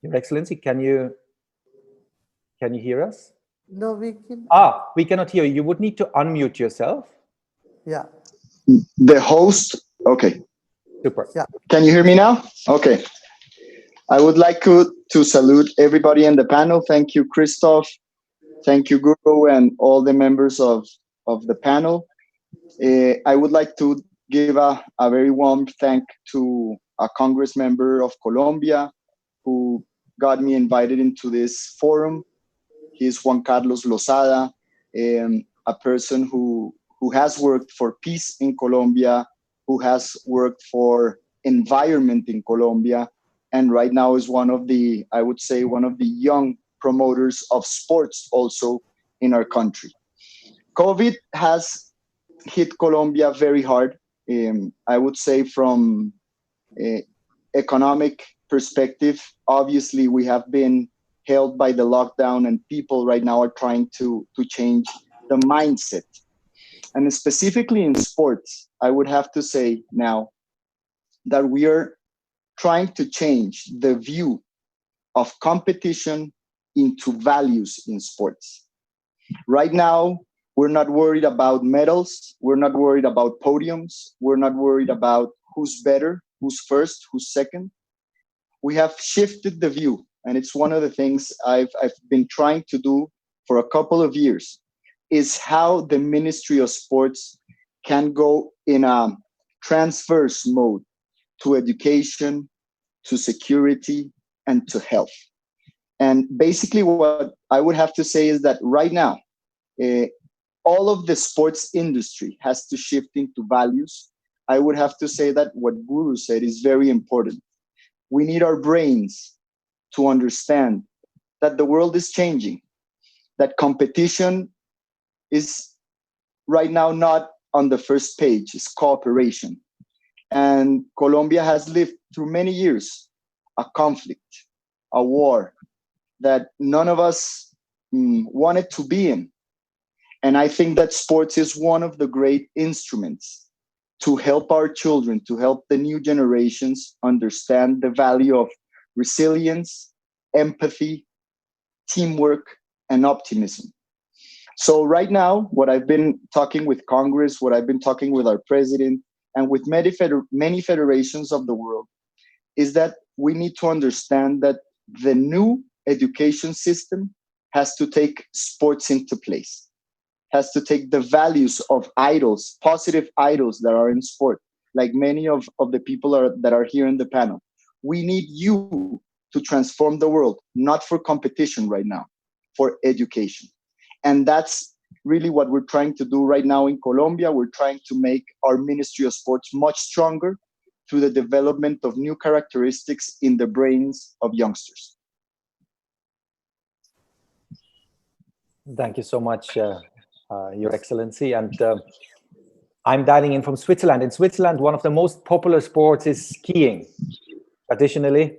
Your Excellency, can you hear us? No, we can. We cannot hear you. You would need to unmute yourself. Yeah. The host. Okay. Super. Yeah. Can you hear me now? Okay. I would like to salute everybody in the panel. Thank you, Christoph. Thank you, Guru, and all the members of the panel. I would like to give a very warm thank to a Congress member of Colombia who got me invited into this forum. He's Juan Carlos Lozada, a person who has worked for peace in Colombia, who has worked for environment in Colombia, and right now is one of the young promoters of sports also in our country. COVID has hit Colombia very hard. I would say from economic perspective, obviously we have been held by the lockdown and people right now are trying to change the mindset. And specifically in sports, I would have to say now that we are trying to change the view of competition into values in sports. Right now, we're not worried about medals. We're not worried about podiums. We're not worried about who's better, who's first, who's second. We have shifted the view. And it's one of the things I've been trying to do for a couple of years, is how the Ministry of Sports can go in a transverse mode to education, to security, and to health. And basically what I would have to say is that right now, all of the sports industry has to shift into values. I would have to say that what Guru said is very important. We need our brains to understand that the world is changing, that competition is right now not on the first page, it's cooperation. And Colombia has lived through many years a conflict, a war that none of us wanted to be in. And I think that sports is one of the great instruments to help our children, to help the new generations understand the value of resilience, empathy, teamwork, and optimism. So right now, what I've been talking with Congress, what I've been talking with our president, and with many federations of the world, is that we need to understand that the new education system has to take sports into place, has to take the values of idols, positive idols that are in sport, like many of the people that are here in the panel. We need you to transform the world, not for competition right now, for education. And that's really what we're trying to do right now in Colombia. We're trying to make our Ministry of Sports much stronger through the development of new characteristics in the brains of youngsters. Thank you so much, Your Excellency. And I'm dialing in from Switzerland. In Switzerland, one of the most popular sports is skiing, traditionally.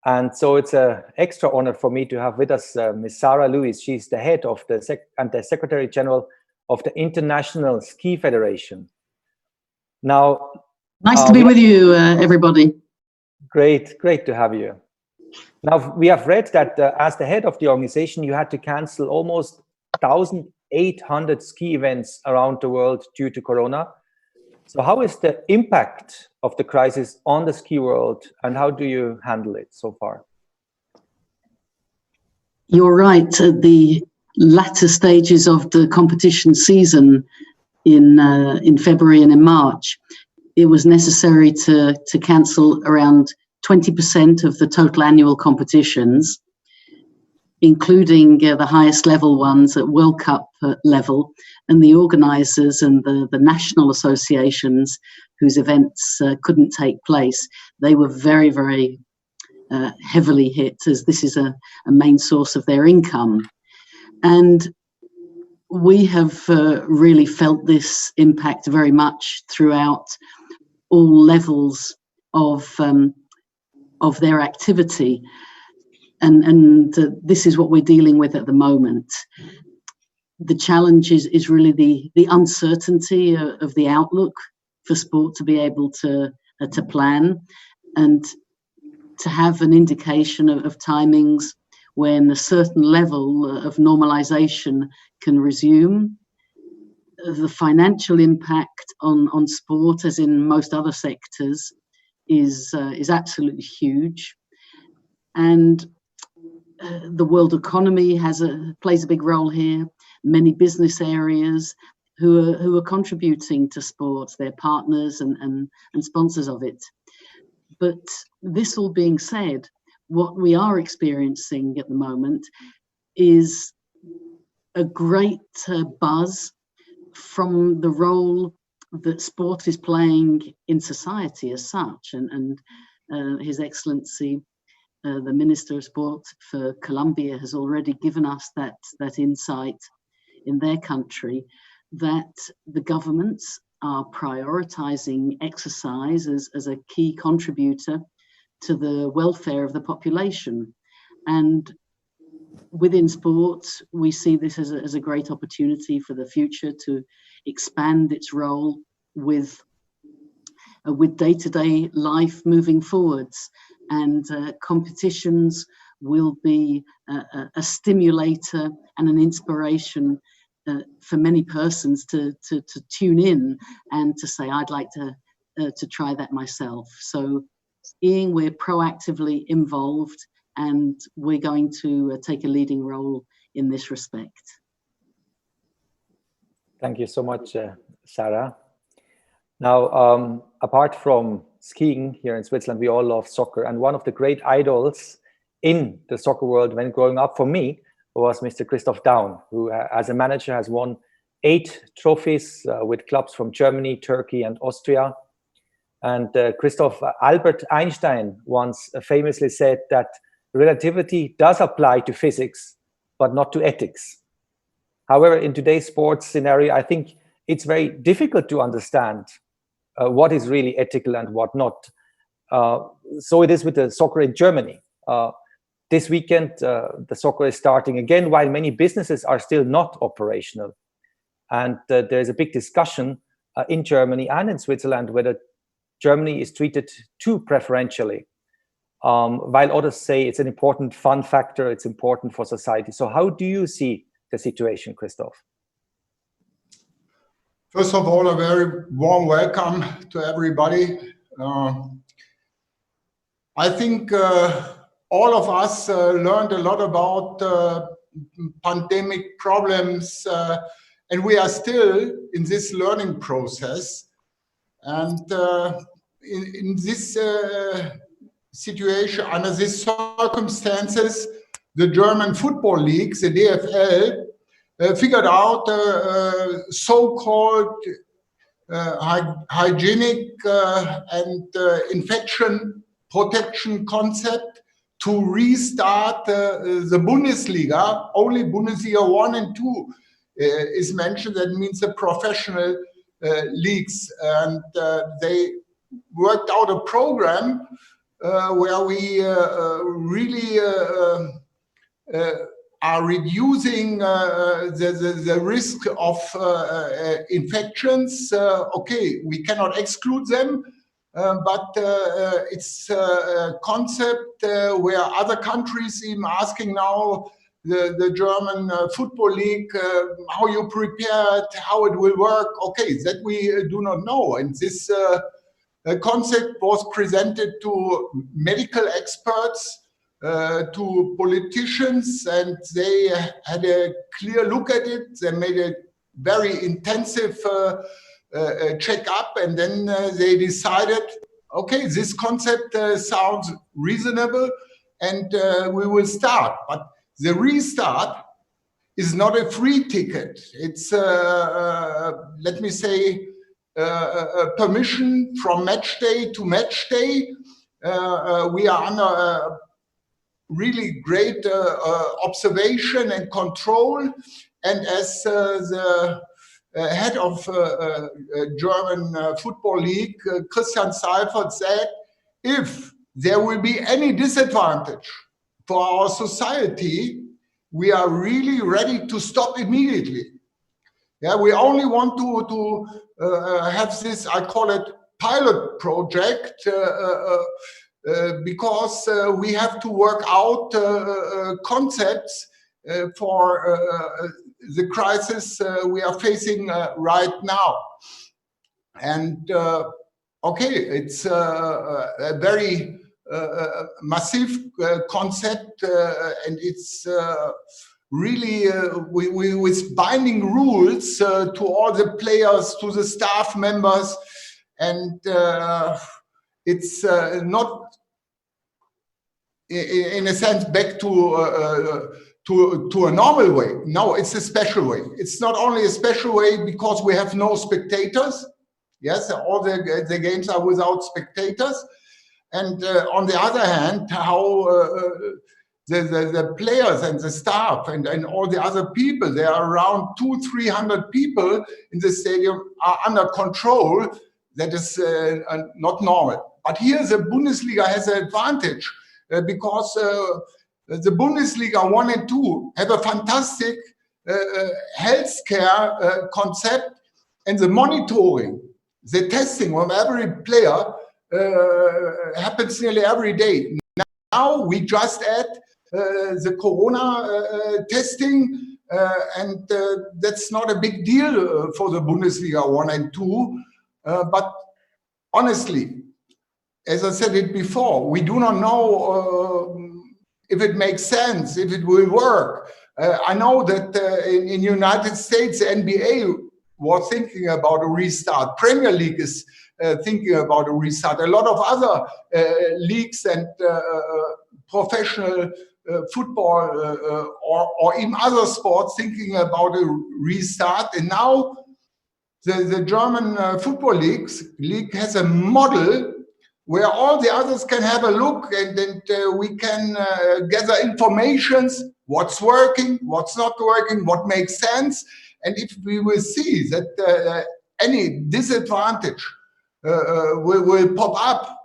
And so it's an extra honor for me to have with us Ms. Sarah Lewis. She's the head of the Secretary General of the International Ski Federation. Now, nice to be with you, everybody. Great to have you. Now, we have read that as the head of the organization, you had to cancel almost 1,800 ski events around the world due to Corona. So how is the impact of the crisis on the ski world, and how do you handle it so far? You're right. At the latter stages of the competition season in February and in March, it was necessary to cancel around 20% of the total annual competitions, including the highest level ones at World Cup level, and the organisers and the national associations whose events couldn't take place. They were very, very heavily hit, as this is a main source of their income. And we have really felt this impact very much throughout all levels of their activity. And this is what we're dealing with at the moment. The challenge is really the uncertainty of the outlook for sport to be able to plan and to have an indication of timings when a certain level of normalization can resume. The financial impact on sport, as in most other sectors, is absolutely huge. And the world economy plays a big role here. Many business areas who are contributing to sport, their partners and sponsors of it. But this all being said, what we are experiencing at the moment is a great buzz from the role that sport is playing in society as such. And His Excellency, the Minister of Sport for Colombia, has already given us that insight in their country, that the governments are prioritizing exercise as a key contributor to the welfare of the population. And within sports, we see this as a great opportunity for the future to expand its role with day-to-day life moving forwards. And competitions will be a stimulator and an inspiration for many persons to tune in and to say, I'd like to try that myself. So skiing, we're proactively involved, and we're going to take a leading role in this respect. Thank you so much, Sarah. Now, apart from skiing here in Switzerland, we all love soccer. And one of the great idols in the soccer world when growing up for me was Mr. Christoph Daum, who as a manager has won 8 trophies with clubs from Germany, Turkey, and Austria. And Albert Einstein once famously said that relativity does apply to physics, but not to ethics. However, in today's sports scenario, I think it's very difficult to understand what is really ethical and what not. So it is with the soccer in Germany. This weekend, the soccer is starting again, while many businesses are still not operational. And there's a big discussion in Germany and in Switzerland whether Germany is treated too preferentially, while others say it's an important fun factor, it's important for society. So how do you see the situation, Christoph? First of all, a very warm welcome to everybody. I think all of us learned a lot about pandemic problems, and we are still in this learning process. And in this situation, under these circumstances, the German Football League, the DFL, figured out so-called hygienic and infection protection concept to restart the Bundesliga. Only Bundesliga 1 and 2 is mentioned. That means the professional leagues. And they worked out a program where we really are reducing the risk of infections. Okay, we cannot exclude them, but it's a concept where other countries even asking now the German Football League how you prepare it, how it will work. Okay, that we do not know. And this concept was presented to medical experts, to politicians, and they had a clear look at it. They made a very intensive check-up, and then they decided, okay, this concept sounds reasonable, and we will start. But the restart is not a free ticket. It's, let me say, permission from match day to match day. We are under really great observation and control, and as the head of German Football League, Christian Seifert, said, if there will be any disadvantage for our society, we are really ready to stop immediately. Yeah, we only want to have this, I call it pilot project, because we have to work out concepts for the crisis we are facing right now. And okay, it's a very massive concept, and it's really with binding rules to all the players, to the staff members, and it's not in a sense back to a normal way. No, it's a special way. It's not only a special way because we have no spectators. Yes, all the games are without spectators. And on the other hand, how the players and the staff and all the other people, there are around 200-300 people in the stadium, are under control. That is not normal. But here the Bundesliga has an advantage because the Bundesliga 1 and 2 have a fantastic healthcare concept, and the monitoring, the testing of every player happens nearly every day. Now we just add the corona testing, and that's not a big deal for the Bundesliga 1 and 2. But honestly, as I said it before, we do not know if it makes sense, if it will work. I know that in United States, the NBA was thinking about a restart. Premier League is thinking about a restart. A lot of other leagues and professional football or even other sports thinking about a restart. And now the German Football League has a model where all the others can have a look, and we can gather informations, what's working, what's not working, what makes sense. And if we will see that any disadvantage will pop up,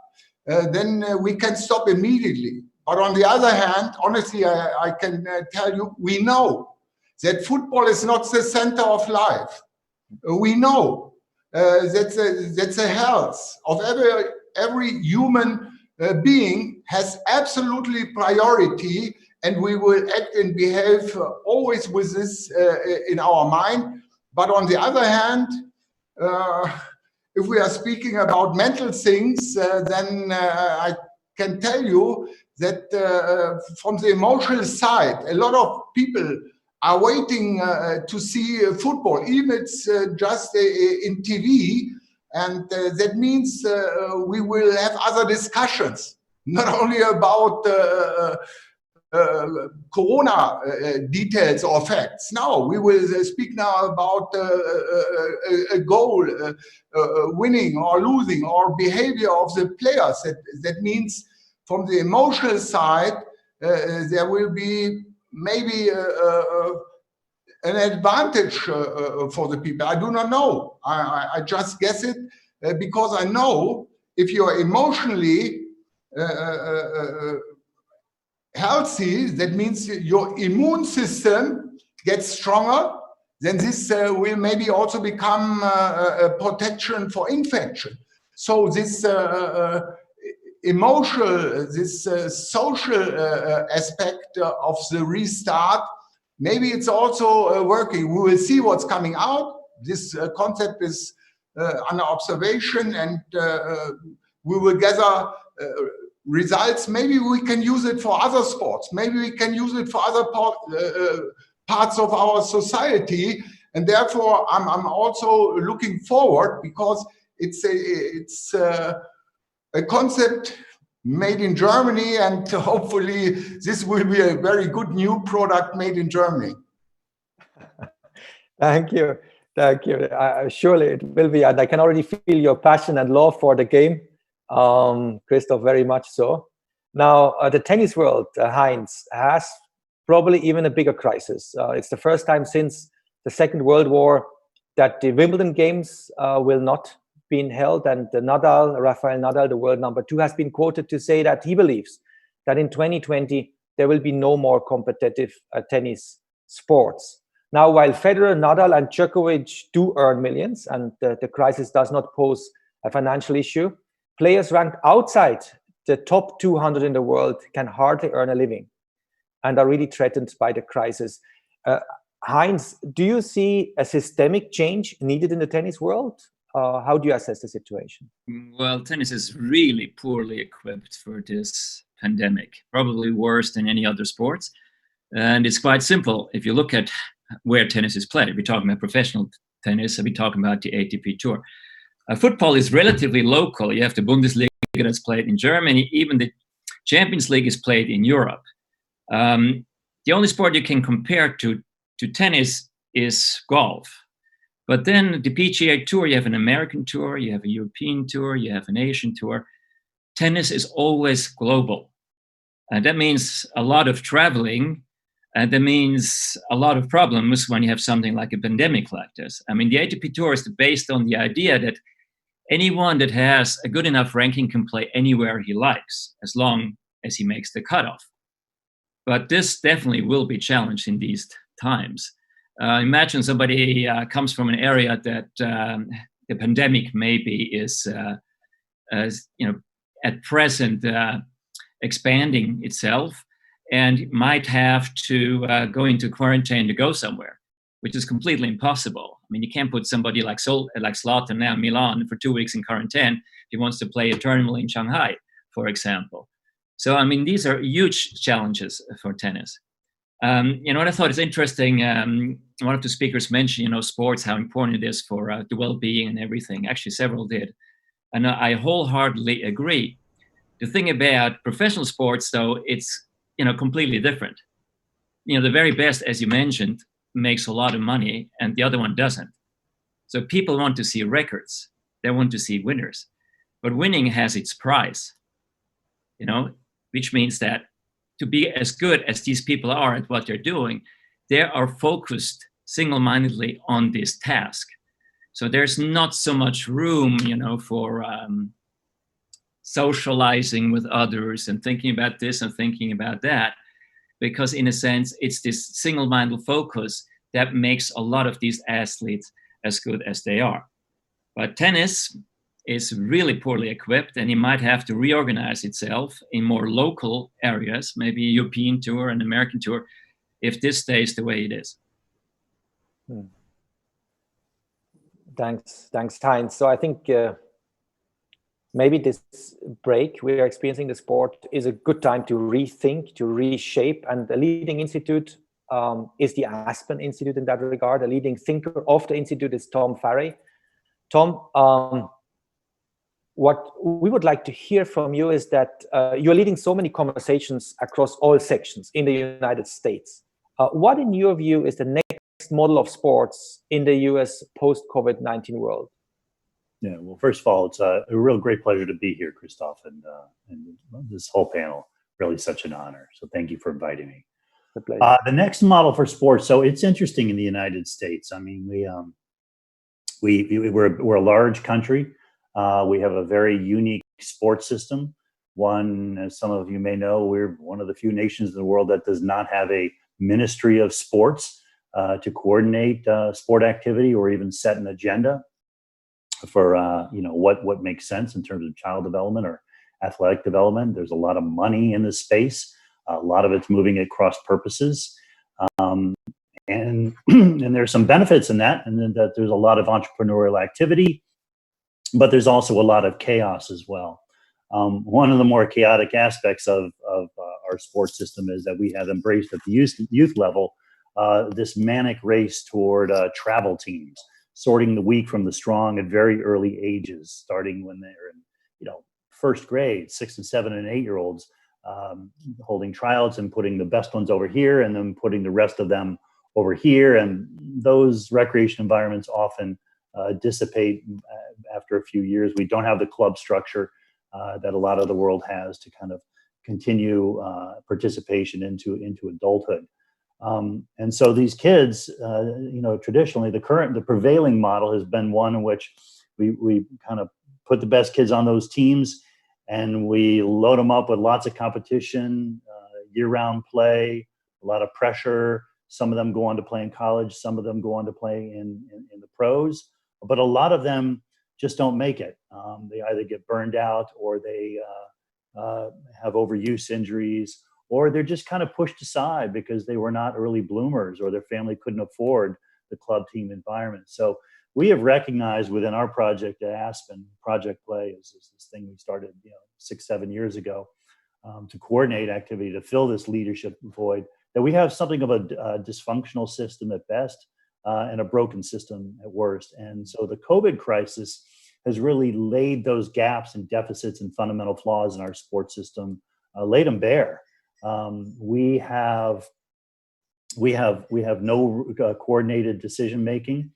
then we can stop immediately. But on the other hand, honestly, I can tell you, we know that football is not the center of life. We know that the health of every human being has absolutely priority, and we will act and behave always with this in our mind. But on the other hand, if we are speaking about mental things, then I can tell you that from the emotional side, a lot of people are waiting to see football, even it's just in TV. And that means we will have other discussions, not only about Corona details or facts. No, we will speak now about a goal, winning or losing, or behavior of the players. That means from the emotional side, there will be maybe an advantage for the people. I do not know. I just guess it because I know if you are emotionally healthy, that means your immune system gets stronger, then this will maybe also become a protection for infection. So this emotional, this social aspect of the restart, maybe it's also working. We will see what's coming out. This concept is under observation, and we will gather results. Maybe we can use it for other sports. Maybe we can use it for other parts of our society. And therefore, I'm also looking forward, because it's a concept made in Germany, and hopefully this will be a very good new product made in Germany. Thank you. Thank you. Surely it will be, and I can already feel your passion and love for the game, Christoph, very much so. Now, the tennis world, Heinz, has probably even a bigger crisis. It's the first time since the Second World War that the Wimbledon games will not be held, and Rafael Nadal, the world #2, has been quoted to say that he believes that in 2020 there will be no more competitive tennis sports. Now, while Federer, Nadal, and Djokovic do earn millions, and the crisis does not pose a financial issue, players ranked outside the top 200 in the world can hardly earn a living and are really threatened by the crisis. Heinz, do you see a systemic change needed in the tennis world? How do you assess the situation? Well, tennis is really poorly equipped for this pandemic, probably worse than any other sports. And it's quite simple. If you look at where tennis is played, if we're talking about professional tennis, if we're talking about the ATP Tour. Football is relatively local. You have the Bundesliga that's played in Germany. Even the Champions League is played in Europe. The only sport you can compare to tennis is golf. But then the PGA Tour, you have an American tour, you have a European tour, you have an Asian tour. Tennis is always global. And that means a lot of traveling, and that means a lot of problems when you have something like a pandemic like this. I mean, the ATP Tour is based on the idea that anyone that has a good enough ranking can play anywhere he likes, as long as he makes the cutoff. But this definitely will be challenged in these times. Imagine somebody comes from an area that the pandemic maybe is, at present expanding itself, and might have to go into quarantine to go somewhere, which is completely impossible. I mean, you can't put somebody like Zlatan now in Milan for 2 weeks in quarantine if he wants to play a tournament in Shanghai, for example. So, I mean, these are huge challenges for tennis. What I thought is interesting, one of the speakers mentioned, sports, how important it is for the well-being and everything. Actually, several did. And I wholeheartedly agree. The thing about professional sports, though, it's, completely different. The very best, as you mentioned, makes a lot of money, and the other one doesn't. So people want to see records. They want to see winners. But winning has its price, which means that to be as good as these people are at what they're doing, they are focused single-mindedly on this task. So there's not so much room, for socializing with others and thinking about this and thinking about that, because in a sense, it's this single-minded focus that makes a lot of these athletes as good as they are. But tennis is really poorly equipped, and it might have to reorganize itself in more local areas, maybe a European tour and American tour, if this stays the way it is. Thanks, Heinz. So I think maybe this break we are experiencing the sport is a good time to rethink, to reshape, and the leading institute is the Aspen Institute in that regard. The leading thinker of the institute is Tom Farrey. Tom, what we would like to hear from you is that you're leading so many conversations across all sections in the United States. What, in your view, is the next model of sports in the US post-COVID-19 world? Yeah, well, first of all, it's a real great pleasure to be here, Christoph, and this whole panel. Really such an honor. So thank you for inviting me. The next model for sports. So it's interesting in the United States. I mean, we're a large country. We have a very unique sports system. One, as some of you may know, we're one of the few nations in the world that does not have a ministry of sports to coordinate sport activity or even set an agenda for what makes sense in terms of child development or athletic development. There's a lot of money in this space. A lot of it's moving at cross purposes. And there's some benefits in that, and then that there's a lot of entrepreneurial activity, but there's also a lot of chaos as well. One of the more chaotic aspects of our sports system is that we have embraced at the youth level this manic race toward travel teams, sorting the weak from the strong at very early ages, starting when they're in first grade, 6 and 7 and 8-year-olds, holding tryouts and putting the best ones over here and then putting the rest of them over here. And those recreation environments often dissipate after a few years. We don't have the club structure that a lot of the world has to kind of continue participation into adulthood. And so these kids, traditionally the prevailing model has been one in which we kind of put the best kids on those teams and we load them up with lots of competition, year-round play, a lot of pressure. Some of them go on to play in college. Some of them go on to play in the pros, but a lot of them just don't make it. They either get burned out or they have overuse injuries, or they're just kind of pushed aside because they were not early bloomers or their family couldn't afford the club team environment. So we have recognized within our project at Aspen, Project Play is this thing we started 6-7 years ago to coordinate activity to fill this leadership void, that we have something of a dysfunctional system at best and a broken system at worst. And so the COVID crisis has really laid those gaps and deficits and fundamental flaws in our sports system, laid them bare. We have no coordinated decision making.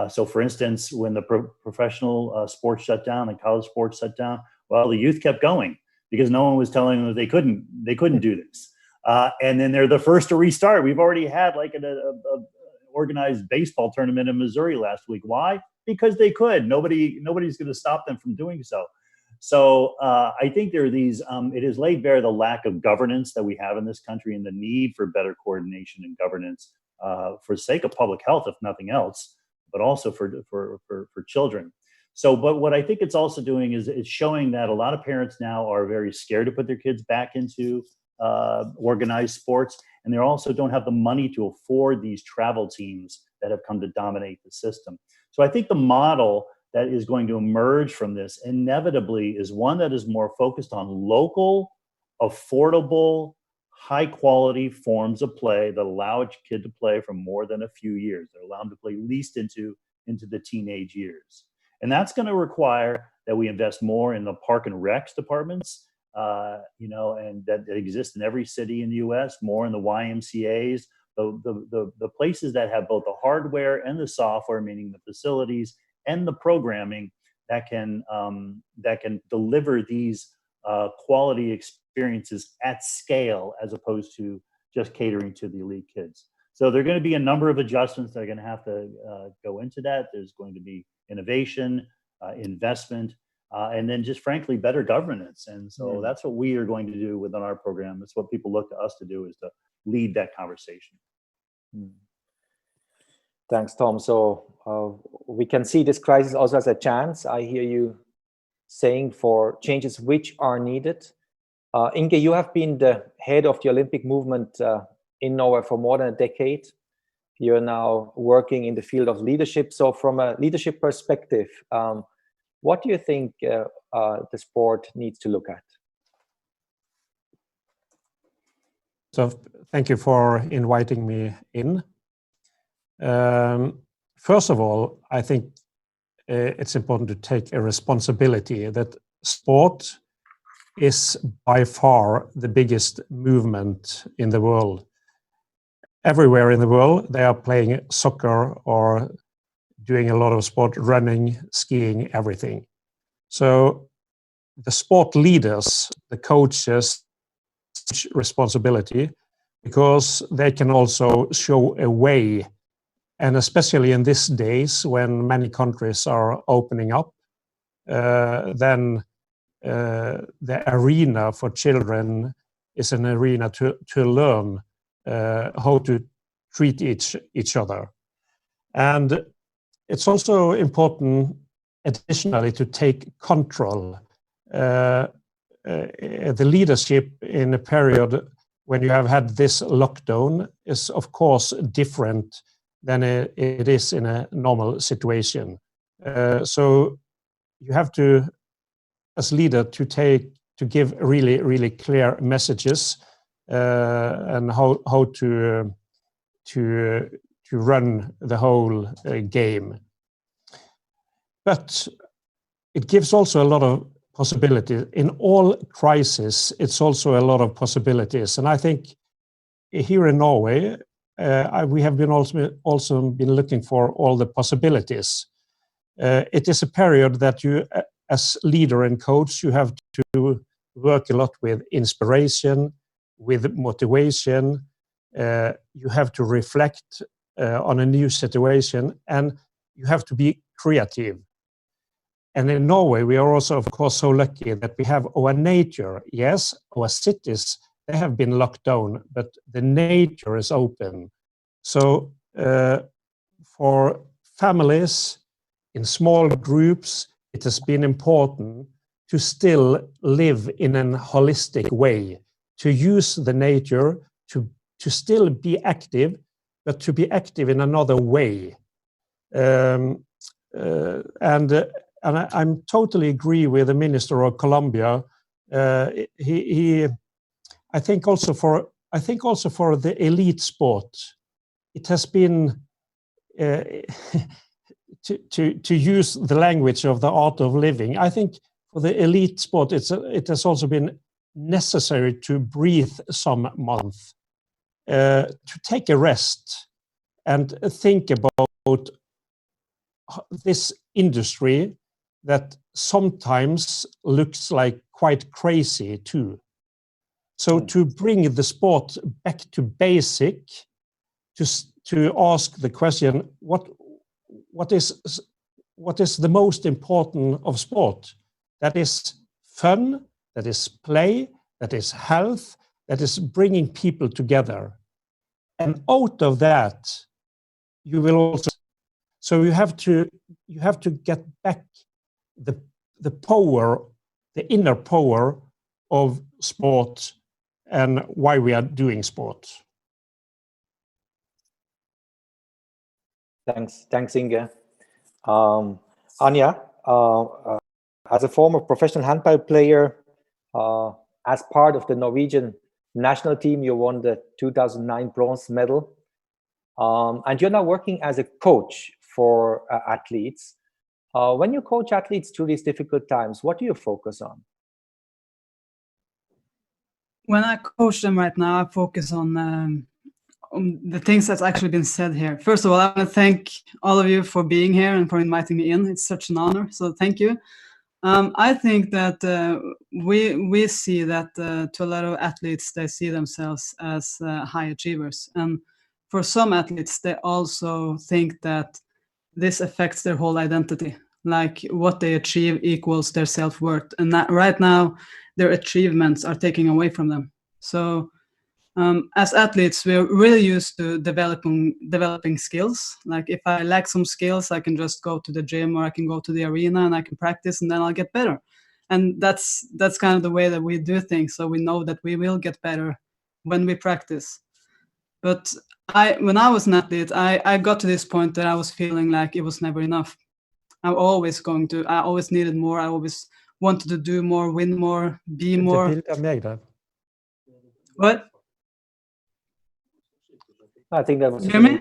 So for instance, when the professional sports shut down and college sports shut down, well, the youth kept going because no one was telling them that they couldn't do this. And then they're the first to restart. We've already had like an organized baseball tournament in Missouri last week. Why? Because they could. Nobody's going to stop them from doing so. So I think there are these, it has laid bare the lack of governance that we have in this country and the need for better coordination and governance for the sake of public health, if nothing else, but also for children. So, but what I think it's also doing is it's showing that a lot of parents now are very scared to put their kids back into organized sports, and they also don't have the money to afford these travel teams that have come to dominate the system. So I think the model that is going to emerge from this inevitably is one that is more focused on local, affordable, high quality forms of play that allow a kid to play for more than a few years. That allow them to play at least into the teenage years. And that's going to require that we invest more in the park and recs departments, and that exist in every city in the US, more in the YMCAs, the places that have both the hardware and the software, meaning the facilities and the programming that can deliver these quality experiences at scale, as opposed to just catering to the elite kids. So there are going to be a number of adjustments that are going to have to go into that. There's going to be innovation, investment, and then just frankly, better governance. And so that's what we are going to do within our program. It's what people look to us to do, is to lead that conversation. Thanks, Tom. So we can see this crisis also as a chance. I hear you saying for changes which are needed. Inge, you have been the head of the Olympic movement in Norway for more than a decade. You're now working in the field of leadership. So from a leadership perspective, what do you think the sport needs to look at? So thank you for inviting me in. First of all, I think it's important to take a responsibility that sport is by far the biggest movement in the world. Everywhere in the world, they are playing soccer or doing a lot of sport, running, skiing, everything. So the sport leaders, the coaches, responsibility, because they can also show a way. And especially in these days when many countries are opening up, then the arena for children is an arena to learn how to treat each other. And it's also important, additionally, to take control. The leadership in a period when you have had this lockdown is, of course, different than it is in a normal situation. So you have to, as leader, to give really clear messages and how to run the whole game. But it gives also a lot of possibilities. In all crises, it's also a lot of possibilities. And I think here in Norway, we have been also been looking for all the possibilities. It is a period that you, as leader and coach, you have to work a lot with inspiration, with motivation. You have to reflect on a new situation, and you have to be creative. And in Norway, we are also, of course, so lucky that we have our nature. Yes, our cities, they have been locked down, but the nature is open. So for families in small groups, it has been important to still live in a holistic way, to use the nature, to still be active, but to be active in another way. And I totally agree with the Minister of Colombia. I think also for the elite sport, it has been to use the language of the art of living. I think for the elite sport, it has also been necessary to breathe some month, to take a rest and think about this industry that sometimes looks like quite crazy too. So to bring the sport back to basic, to ask the question, what is the most important of sport? That is fun, that is play, that is health, that is bringing people together. And out of that, you will also, so you have to get back the power, the inner power of sport and why we are doing sport. Thanks, Inge. Anja, as a former professional handball player, as part of the Norwegian national team, you won the 2009 bronze medal. And you're now working as a coach for athletes. When you coach athletes through these difficult times, what do you focus on? When I coach them right now, I focus on the things that's actually been said here. First of all, I want to thank all of you for being here and for inviting me in. It's such an honor, so thank you. I think that we see that to a lot of athletes, they see themselves as high achievers. And for some athletes, they also think that this affects their whole identity. Like what they achieve equals their self-worth. And that right now, their achievements are taken away from them. So as athletes, we're really used to developing skills. Like if I lack some skills, I can just go to the gym or I can go to the arena and I can practice and then I'll get better. And that's kind of the way that we do things. So we know that we will get better when we practice. But when I was an athlete, I got to this point that I was feeling like it was never enough. I always needed more. I always wanted to do more, win more, be more. What? I think that was You hear me?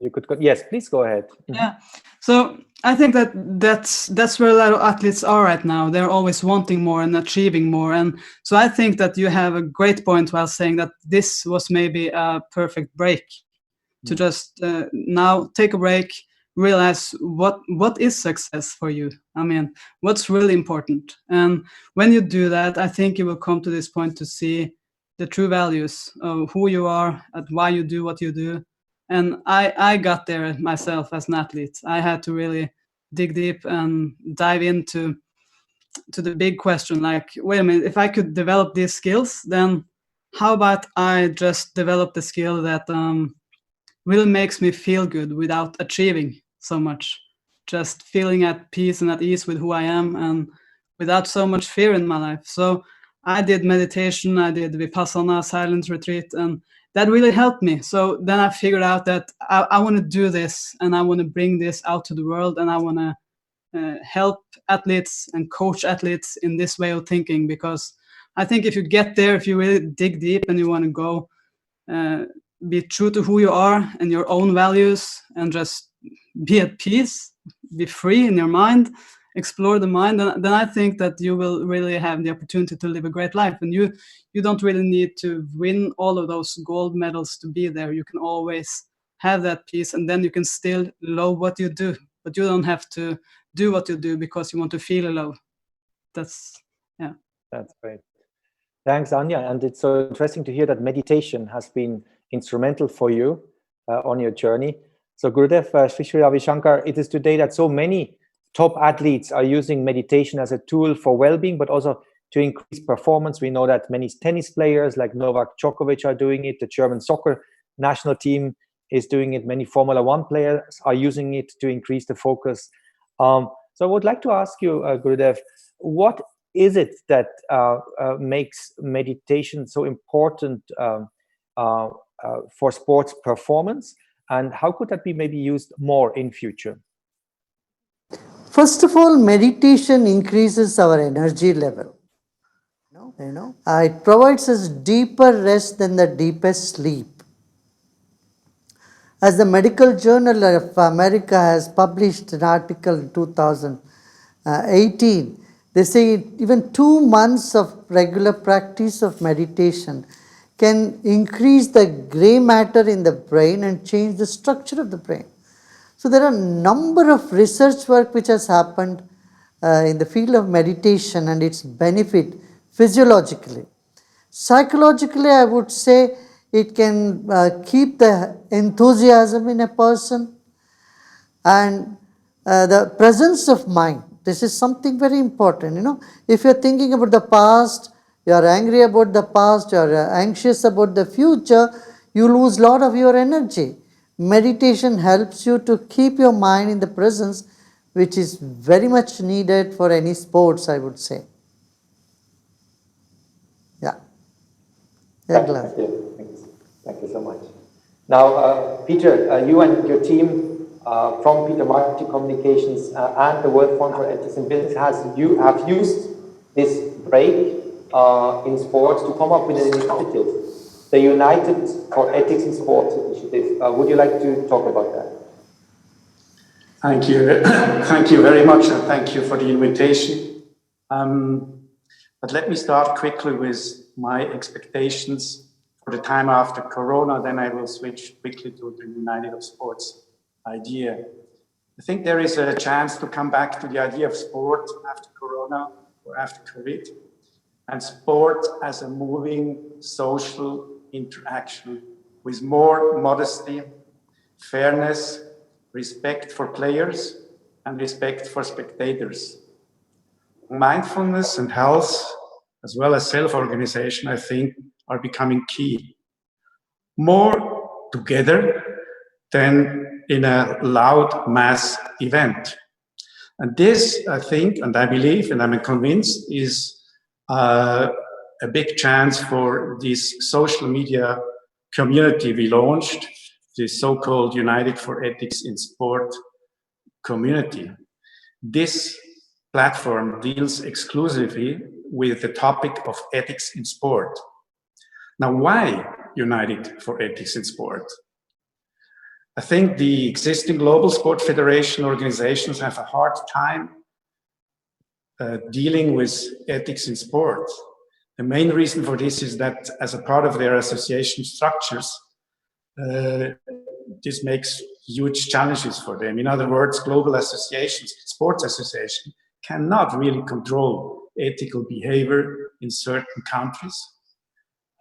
You could go, yes, please go ahead. Yeah. So I think that's where a lot of athletes are right now. They're always wanting more and achieving more. And so I think that you have a great point while saying that this was maybe a perfect break to just now take a break, realize what is success for you. I mean, what's really important. And when you do that, I think you will come to this point to see the true values of who you are and why you do what you do. And I got there myself as an athlete. I had to really dig deep and dive into the big question, like, wait a minute, if I could develop these skills, then how about I just develop the skill that really makes me feel good without achieving so much, just feeling at peace and at ease with who I am and without so much fear in my life. So I did meditation, I did Vipassana, silence retreat, and that really helped me. So then I figured out that I want to do this and I want to bring this out to the world, and I want to help athletes and coach athletes in this way of thinking, because I think if you get there, if you really dig deep and you want to go be true to who you are and your own values and just be at peace, be free in your mind, explore the mind, then I think that you will really have the opportunity to live a great life. And you don't really need to win all of those gold medals to be there. You can always have that peace, and then you can still love what you do, but you don't have to do what you do because you want to feel love. That's great. Thanks, Anya. And it's so interesting to hear that meditation has been instrumental for you on your journey. So Gurudev, Sri Ravi Shankar, it is today that so many top athletes are using meditation as a tool for well-being, but also to increase performance. We know that many tennis players like Novak Djokovic are doing it. The German soccer national team is doing it. Many Formula One players are using it to increase the focus. So I would like to ask you, Gurudev, what is it that makes meditation so important for sports performance, and how could that be maybe used more in future? First of all, meditation increases our energy level. It provides us deeper rest than the deepest sleep. As the Medical Journal of America has published an article in 2018, they say even 2 months of regular practice of meditation can increase the gray matter in the brain and change the structure of the brain. So there are a number of research work which has happened in the field of meditation and its benefit physiologically. Psychologically, I would say it can keep the enthusiasm in a person and the presence of mind. This is something very important. If you're thinking about the past, you're angry about the past, you're anxious about the future, you lose a lot of your energy. Meditation helps you to keep your mind in the presence, which is very much needed for any sports, I would say. Thank you so much. Now, Peter, you and your team from Peter Martin Communications and the World Fund for Ethics in Business have used this break in sports to come up with an initiative, the United for Ethics in Sports initiative. Would you like to talk about that? Thank you. Thank you very much, and thank you for the invitation. But let me start quickly with my expectations for the time after Corona, then I will switch quickly to the United of Sports idea. I think there is a chance to come back to the idea of sport after Corona or after COVID, and sport as a moving social interaction with more modesty, fairness, respect for players, and respect for spectators. Mindfulness and health, as well as self-organization, I think, are becoming key. More together than in a loud mass event. And this, I think, and I believe, and I'm convinced, is a big chance for these social media community we launched, the so-called United for Ethics in Sport community. This platform deals exclusively with the topic of ethics in sport. Now, why United for Ethics in Sport? I think the existing global sport federation organizations have a hard time dealing with ethics in sport. The main reason for this is that as a part of their association structures, this makes huge challenges for them. In other words, global associations, sports associations, cannot really control ethical behavior in certain countries.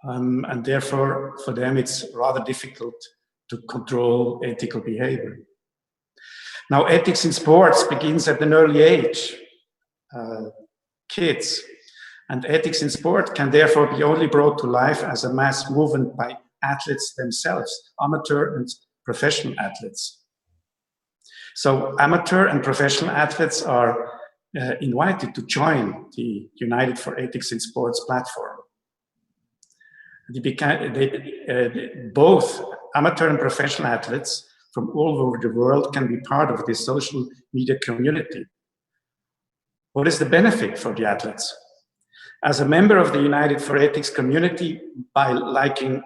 And therefore, for them, it's rather difficult to control ethical behavior. Now, ethics in sports begins at an early age, kids. And ethics in sport can therefore be only brought to life as a mass movement by athletes themselves, amateur and professional athletes. So amateur and professional athletes are invited to join the United for Ethics in Sports platform. Both amateur and professional athletes from all over the world can be part of this social media community. What is the benefit for the athletes? As a member of the United for Ethics community, by liking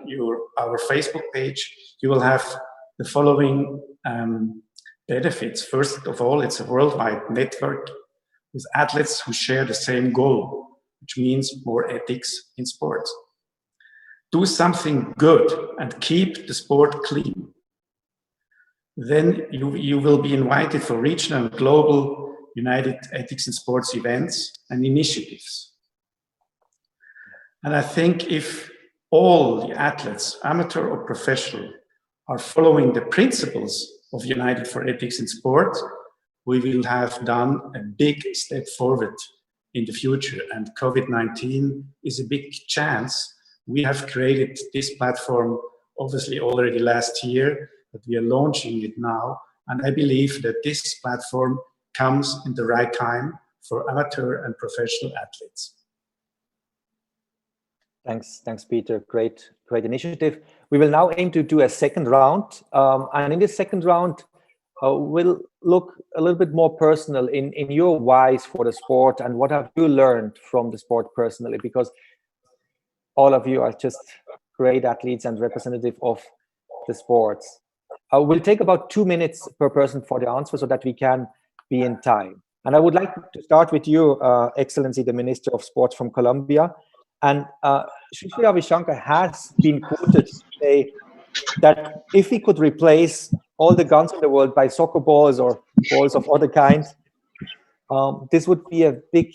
our Facebook page, you will have the following benefits. First of all, it's a worldwide network with athletes who share the same goal, which means more ethics in sports. Do something good and keep the sport clean. Then you will be invited for regional and global United Ethics in Sports events and initiatives. And I think if all the athletes, amateur or professional, are following the principles of United for Ethics in Sport, we will have done a big step forward in the future. And COVID-19 is a big chance. We have created this platform, obviously already last year, but we are launching it now. And I believe that this platform comes in the right time for amateur and professional athletes. Thanks, Peter. Great initiative. We will now aim to do a second round. And in this second round, we'll look a little bit more personal in your whys for the sport and what have you learned from the sport personally, because all of you are just great athletes and representative of the sports. We'll take about 2 minutes per person for the answer so that we can be in time. And I would like to start with you, Excellency, the Minister of Sports from Colombia. And Shri Ravi Shankar has been quoted to say that if he could replace all the guns in the world by soccer balls or balls of other kinds, this would be a big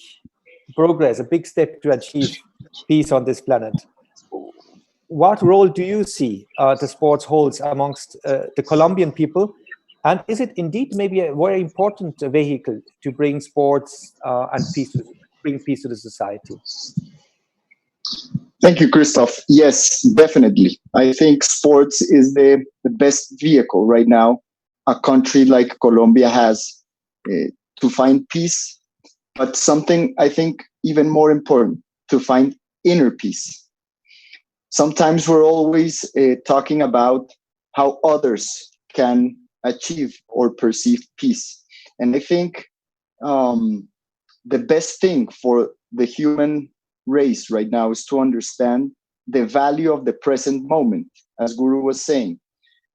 progress, a big step to achieve peace on this planet. What role do you see the sports holds amongst the Colombian people? And is it indeed maybe a very important vehicle to bring sports and peace bring peace to the society? Thank you, Christoph. Yes, definitely. I think sports is the best vehicle right now a country like Colombia has to find peace, but something I think even more important, to find inner peace. Sometimes we're always talking about how others can achieve or perceive peace. And I think the best thing for the human race right now is to understand the value of the present moment. As Guru was saying,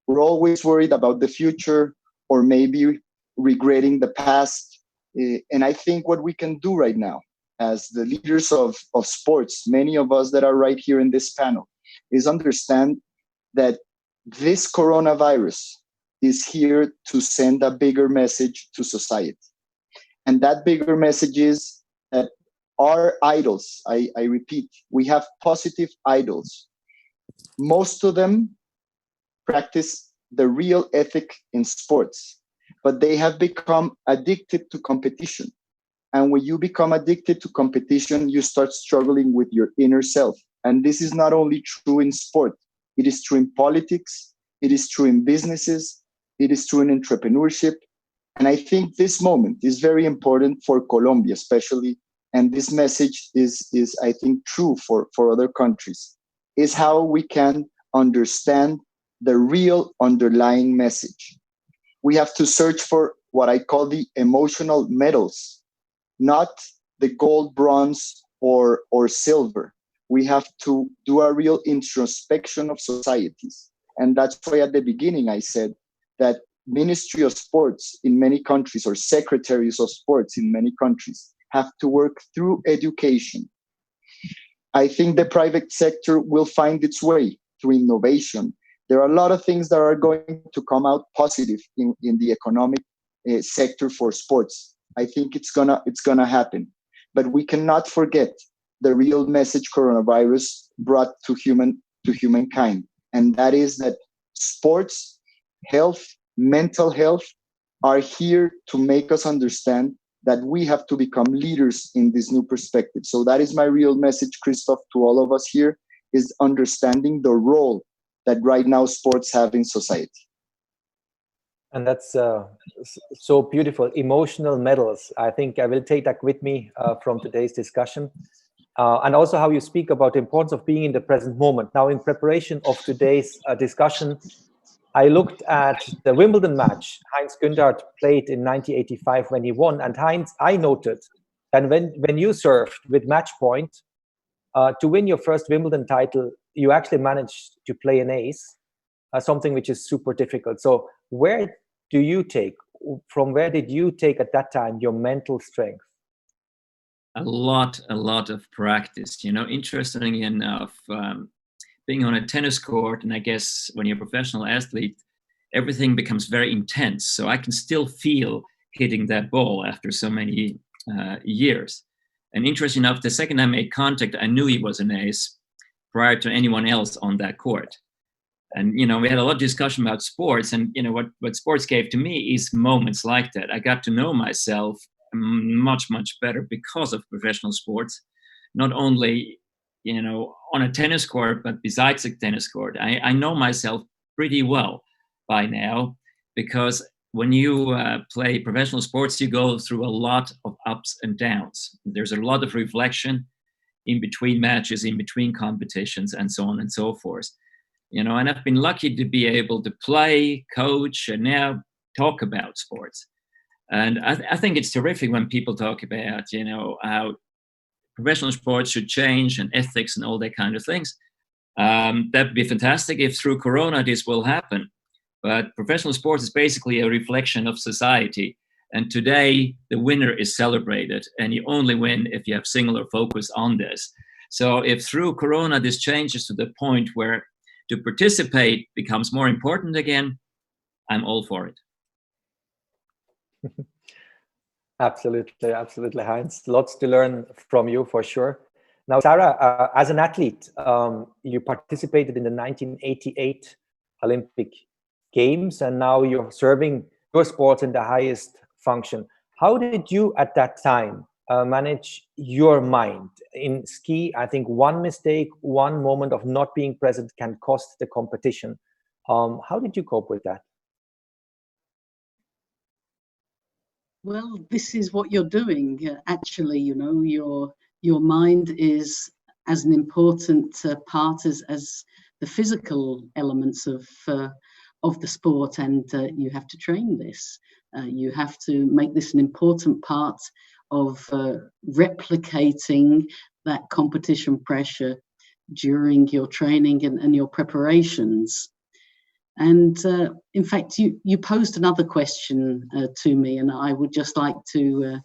we're always worried about the future or maybe regretting the past. And I think what we can do right now as the leaders of sports, many of us that are right here in this panel, is understand that this coronavirus is here to send a bigger message to society. And that bigger message is that our idols, I repeat, we have positive idols. Most of them practice the real ethic in sports, but they have become addicted to competition. And when you become addicted to competition, you start struggling with your inner self. And this is not only true in sport, it is true in politics, it is true in businesses, it is true in entrepreneurship. And I think this moment is very important for Colombia, especially. And this message is I think, true for other countries, is how we can understand the real underlying message. We have to search for what I call the emotional medals, not the gold, bronze, or silver. We have to do a real introspection of societies. And that's why at the beginning I said that Ministry of Sports in many countries, or secretaries of sports in many countries, have to work through education. I think the private sector will find its way through innovation. There are a lot of things that are going to come out positive in the economic sector for sports. I think it's gonna happen. But we cannot forget the real message coronavirus brought to humankind. And that is that sports, health, mental health are here to make us understand that we have to become leaders in this new perspective. So that is my real message, Christoph, to all of us here, is understanding the role that right now sports have in society. And that's so beautiful. Emotional medals. I think I will take that with me from today's discussion. And also how you speak about the importance of being in the present moment. Now, in preparation of today's discussion, I looked at the Wimbledon match Heinz Günther played in 1985 when he won. And Heinz, I noted that when you served with match point, to win your first Wimbledon title, you actually managed to play an ace, something which is super difficult. So where did you take at that time your mental strength? A lot of practice. Interestingly enough, being on a tennis court, and I guess when you're a professional athlete, everything becomes very intense. So I can still feel hitting that ball after so many years. And interesting enough, the second I made contact, I knew he was an ace prior to anyone else on that court. And, we had a lot of discussion about sports, and, what sports gave to me is moments like that. I got to know myself much, much better because of professional sports, not only, on a tennis court, but besides the tennis court. I know myself pretty well by now, because when you play professional sports, you go through a lot of ups and downs. There's a lot of reflection in between matches, in between competitions, and so on and so forth. And I've been lucky to be able to play, coach, and now talk about sports. And I think it's terrific when people talk about, how professional sports should change and ethics and all that kind of things. That'd be fantastic if through Corona this will happen. But professional sports is basically a reflection of society. And today, the winner is celebrated, and you only win if you have singular focus on this. So if through Corona this changes to the point where to participate becomes more important again, I'm all for it. Absolutely, Heinz. Lots to learn from you for sure. Now, Sarah, as an athlete, you participated in the 1988 Olympic Games, and now you're serving your sport in the highest function. How did you at that time manage your mind? In ski, I think one mistake, one moment of not being present can cost the competition. How did you cope with that? Well, this is what you're doing. Actually, your mind is as an important part as the physical elements of the sport, and you have to train this. You have to make this an important part of replicating that competition pressure during your training and your preparations. And in fact, you posed another question to me, and I would just like to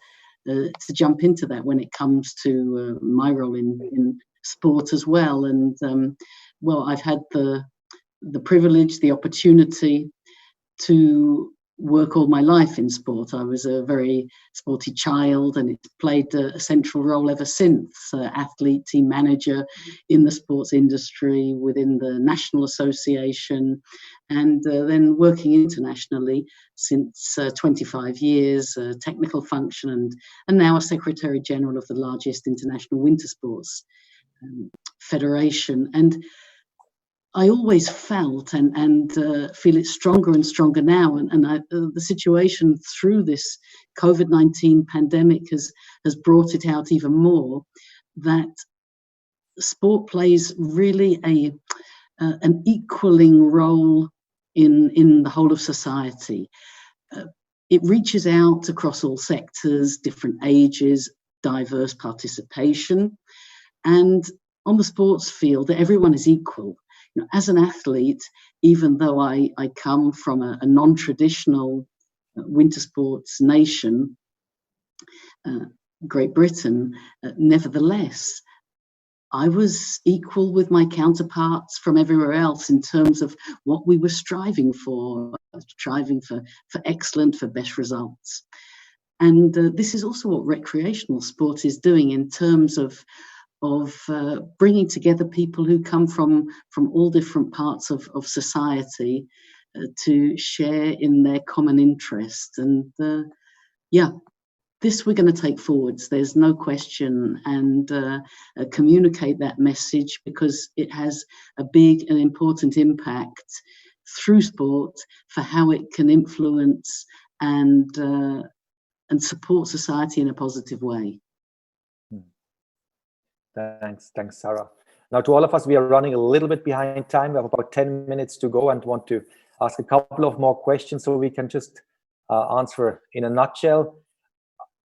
jump into that when it comes to my role in sport as well. And well, I've had the privilege, the opportunity to work all my life in sport. I was a very sporty child, and it played a central role ever since. Athlete, team manager in the sports industry, within the National Association, and then working internationally since 25 years, technical function, and now a Secretary General of the largest international winter sports federation. And I always felt and feel it stronger and stronger now. And the situation through this COVID-19 pandemic has brought it out even more, that sport plays really an equaling role in the whole of society. It reaches out across all sectors, different ages, diverse participation, and on the sports field, that everyone is equal. You know, as an athlete, even though I come from a non-traditional winter sports nation, Great Britain, nevertheless, I was equal with my counterparts from everywhere else in terms of what we were striving for excellent, for best results. And this is also what recreational sport is doing in terms of bringing together people who come from all different parts of society to share in their common interest. And yeah, this we're going to take forwards, there's no question, and communicate that message, because it has a big and important impact through sport for how it can influence and support society in a positive way. Thanks, Sarah. Now, to all of us, we are running a little bit behind time. We have about 10 minutes to go and want to ask a couple of more questions so we can just answer in a nutshell.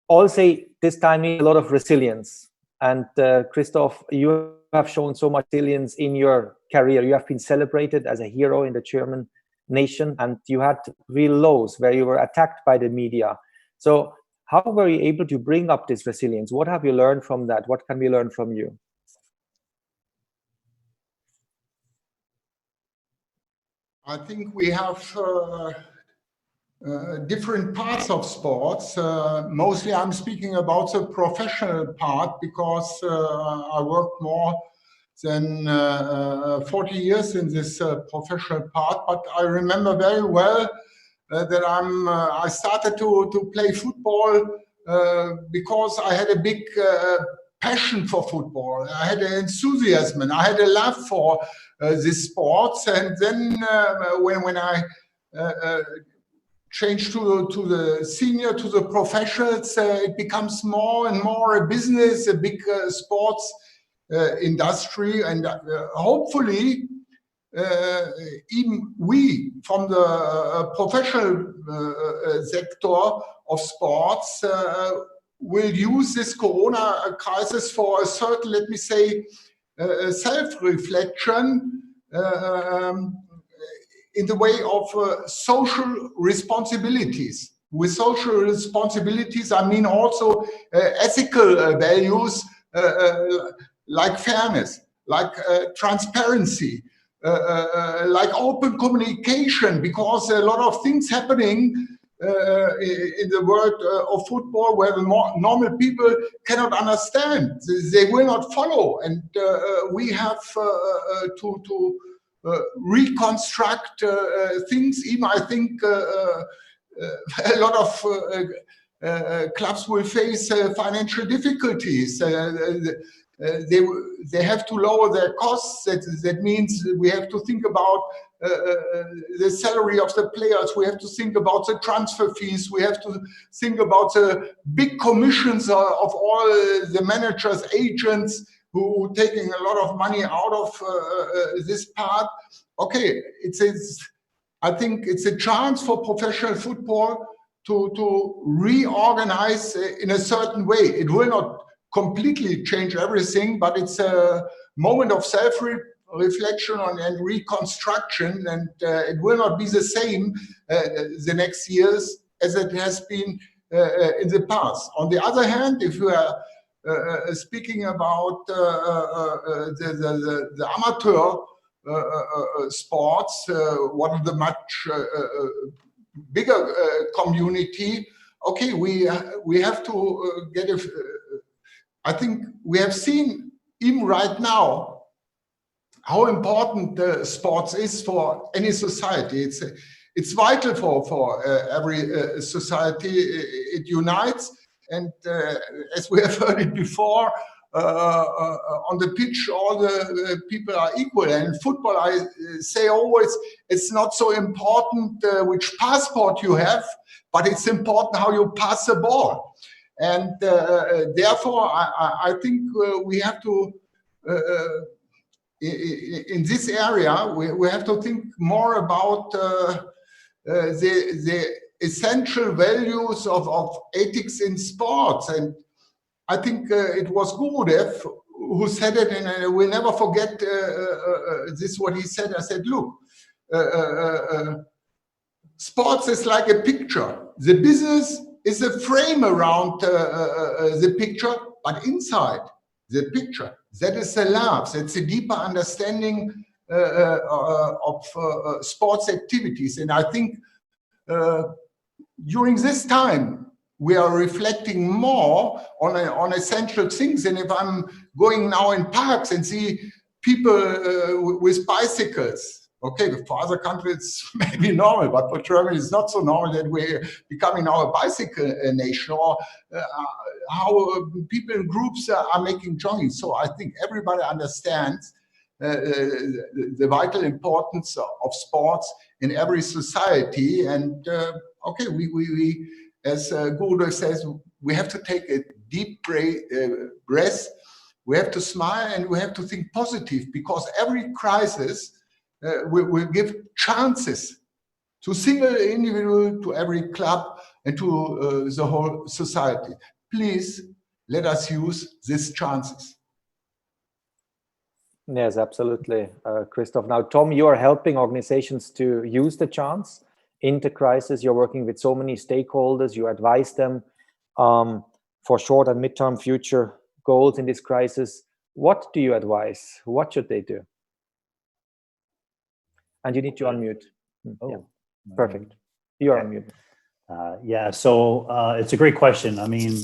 All say this time needs a lot of resilience. And Christoph, you have shown so much resilience in your career. You have been celebrated as a hero in the German nation, and you had real lows where you were attacked by the media. So how were you able to bring up this resilience? What have you learned from that? What can we learn from you? I think we have different parts of sports. Mostly I'm speaking about the professional part, because I worked more than 40 years in this professional part. But I remember very well that I started to play football because I had a big passion for football. I had an enthusiasm and I had a love for this sports. And then when I changed to the senior, to the professionals, it becomes more and more a business, a big sports industry. And hopefully, even we from the professional sector of sports will use this Corona crisis for a certain, let me say, self-reflection in the way of social responsibilities. With social responsibilities, I mean also ethical values like fairness, like transparency, like open communication, because a lot of things happening in the world of football where the normal people cannot understand. They will not follow, and we have to reconstruct things. Even I think a lot of clubs will face financial difficulties. They have to lower their costs. That means we have to think about the salary of the players. We have to think about the transfer fees. We have to think about the big commissions of all the managers, agents who are taking a lot of money out of this part. Okay, I think it's a chance for professional football to reorganize in a certain way. It will not completely change everything, but it's a moment of self-reflection and reconstruction, and it will not be the same the next years as it has been in the past. On the other hand, if we are speaking about the amateur sports, one of the much bigger community, okay, we have to get a I think we have seen even right now how important sports is for any society. It's vital for every society. It unites, and as we have heard it before, on the pitch, all the people are equal. And in football, I say always, it's not so important which passport you have, but it's important how you pass the ball. And therefore, I think we have to in this area, we have to think more about the essential values of ethics in sports. And I think it was Gurudev who said it, and I will never forget this, what he said. I said, look, sports is like a picture. The business is a frame around the picture, but inside the picture, that is the love. That's a deeper understanding of sports activities. And I think during this time, we are reflecting more on essential things. And if I'm going now in parks and see people with bicycles, okay, for other countries it's maybe normal, but for Germany it's not so normal that we're becoming now a bicycle nation, or how people in groups are making jogging. So I think everybody understands the vital importance of sports in every society. And okay, we as Gurudev says, we have to take a deep breath, we have to smile, and we have to think positive, because every crisis will give chances to single individual, to every club, and to the whole society. Please let us use these chances. Yes, absolutely, Christoph. Now, Tom, you are helping organizations to use the chance in the crisis. You're working with so many stakeholders. You advise them for short and midterm future goals in this crisis. What do you advise? What should they do? And you need to unmute. Oh, yeah. Perfect. You're on mute. Yeah, so it's a great question. I mean,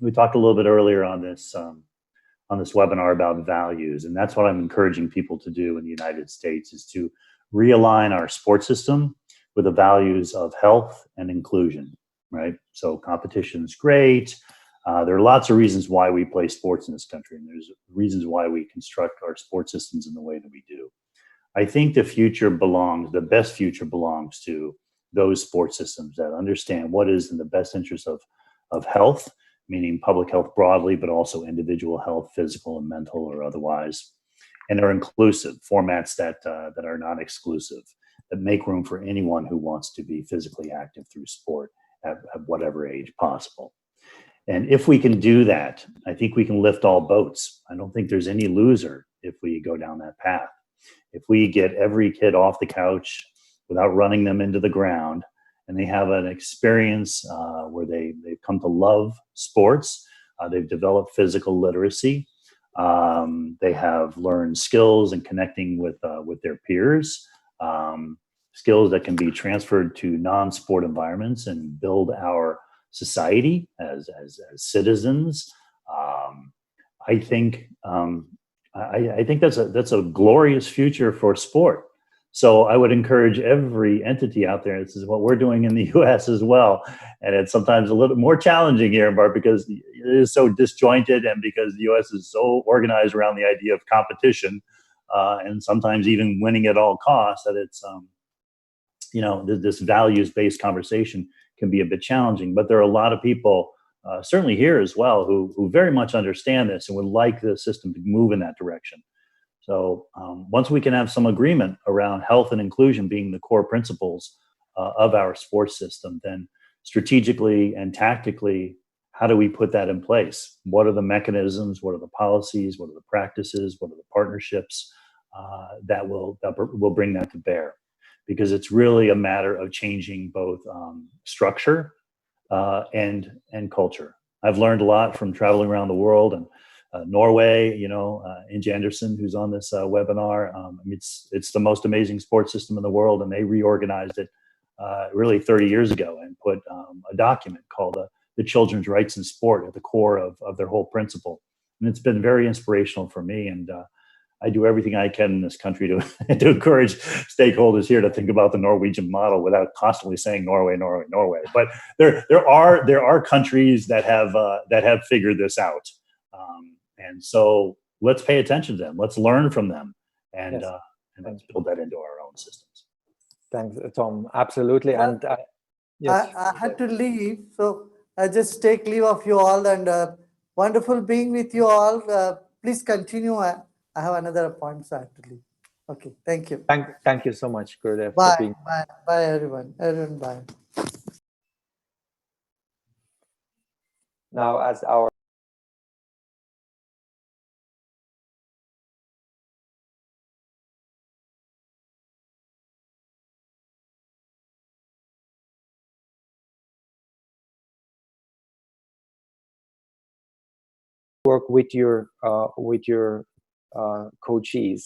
we talked a little bit earlier on this webinar about values, and that's what I'm encouraging people to do in the United States, is to realign our sports system with the values of health and inclusion, right? So competition is great. There are lots of reasons why we play sports in this country, and there's reasons why we construct our sports systems in the way that we do. I think the best future belongs to those sports systems that understand what is in the best interest of health, meaning public health broadly, but also individual health, physical and mental or otherwise. And are inclusive, formats that are not exclusive, that make room for anyone who wants to be physically active through sport at whatever age possible. And if we can do that, I think we can lift all boats. I don't think there's any loser if we go down that path. If we get every kid off the couch without running them into the ground, and they have an experience where they've come to love sports, they've developed physical literacy, they have learned skills and connecting with their peers, skills that can be transferred to non-sport environments and build our society as citizens. I think that's a glorious future for sport. So I would encourage every entity out there. This is what we're doing in the U.S. as well, and it's sometimes a little more challenging here in part because it is so disjointed, and because the U.S. is so organized around the idea of competition, and sometimes even winning at all costs, that it's this values-based conversation can be a bit challenging. But there are a lot of people, certainly here as well, who very much understand this and would like the system to move in that direction. So once we can have some agreement around health and inclusion being the core principles of our sports system, then strategically and tactically, how do we put that in place? What are the mechanisms? What are the policies? What are the practices? What are the partnerships that will bring that to bear? Because it's really a matter of changing both structure and culture. I've learned a lot from traveling around the world, and Norway, Inge Anderson, who's on this webinar, it's the most amazing sports system in the world, and they reorganized it really 30 years ago and put a document called the Children's Rights in Sport at the core of their whole principle. And it's been very inspirational for me, and I do everything I can in this country to encourage stakeholders here to think about the Norwegian model without constantly saying Norway, Norway, Norway. But there are countries that have figured this out. And so let's pay attention to them. Let's learn from them, and let's build that into our own systems. Thanks, Tom. Absolutely. Well, And yes, I had to leave, so I just take leave of you all, and wonderful being with you all. Please continue. I have another appointment, so I have to leave. Okay, thank you. Thank you so much, Gurudev. Bye, bye, everyone. Everyone, bye. Now, as our work with your coachees.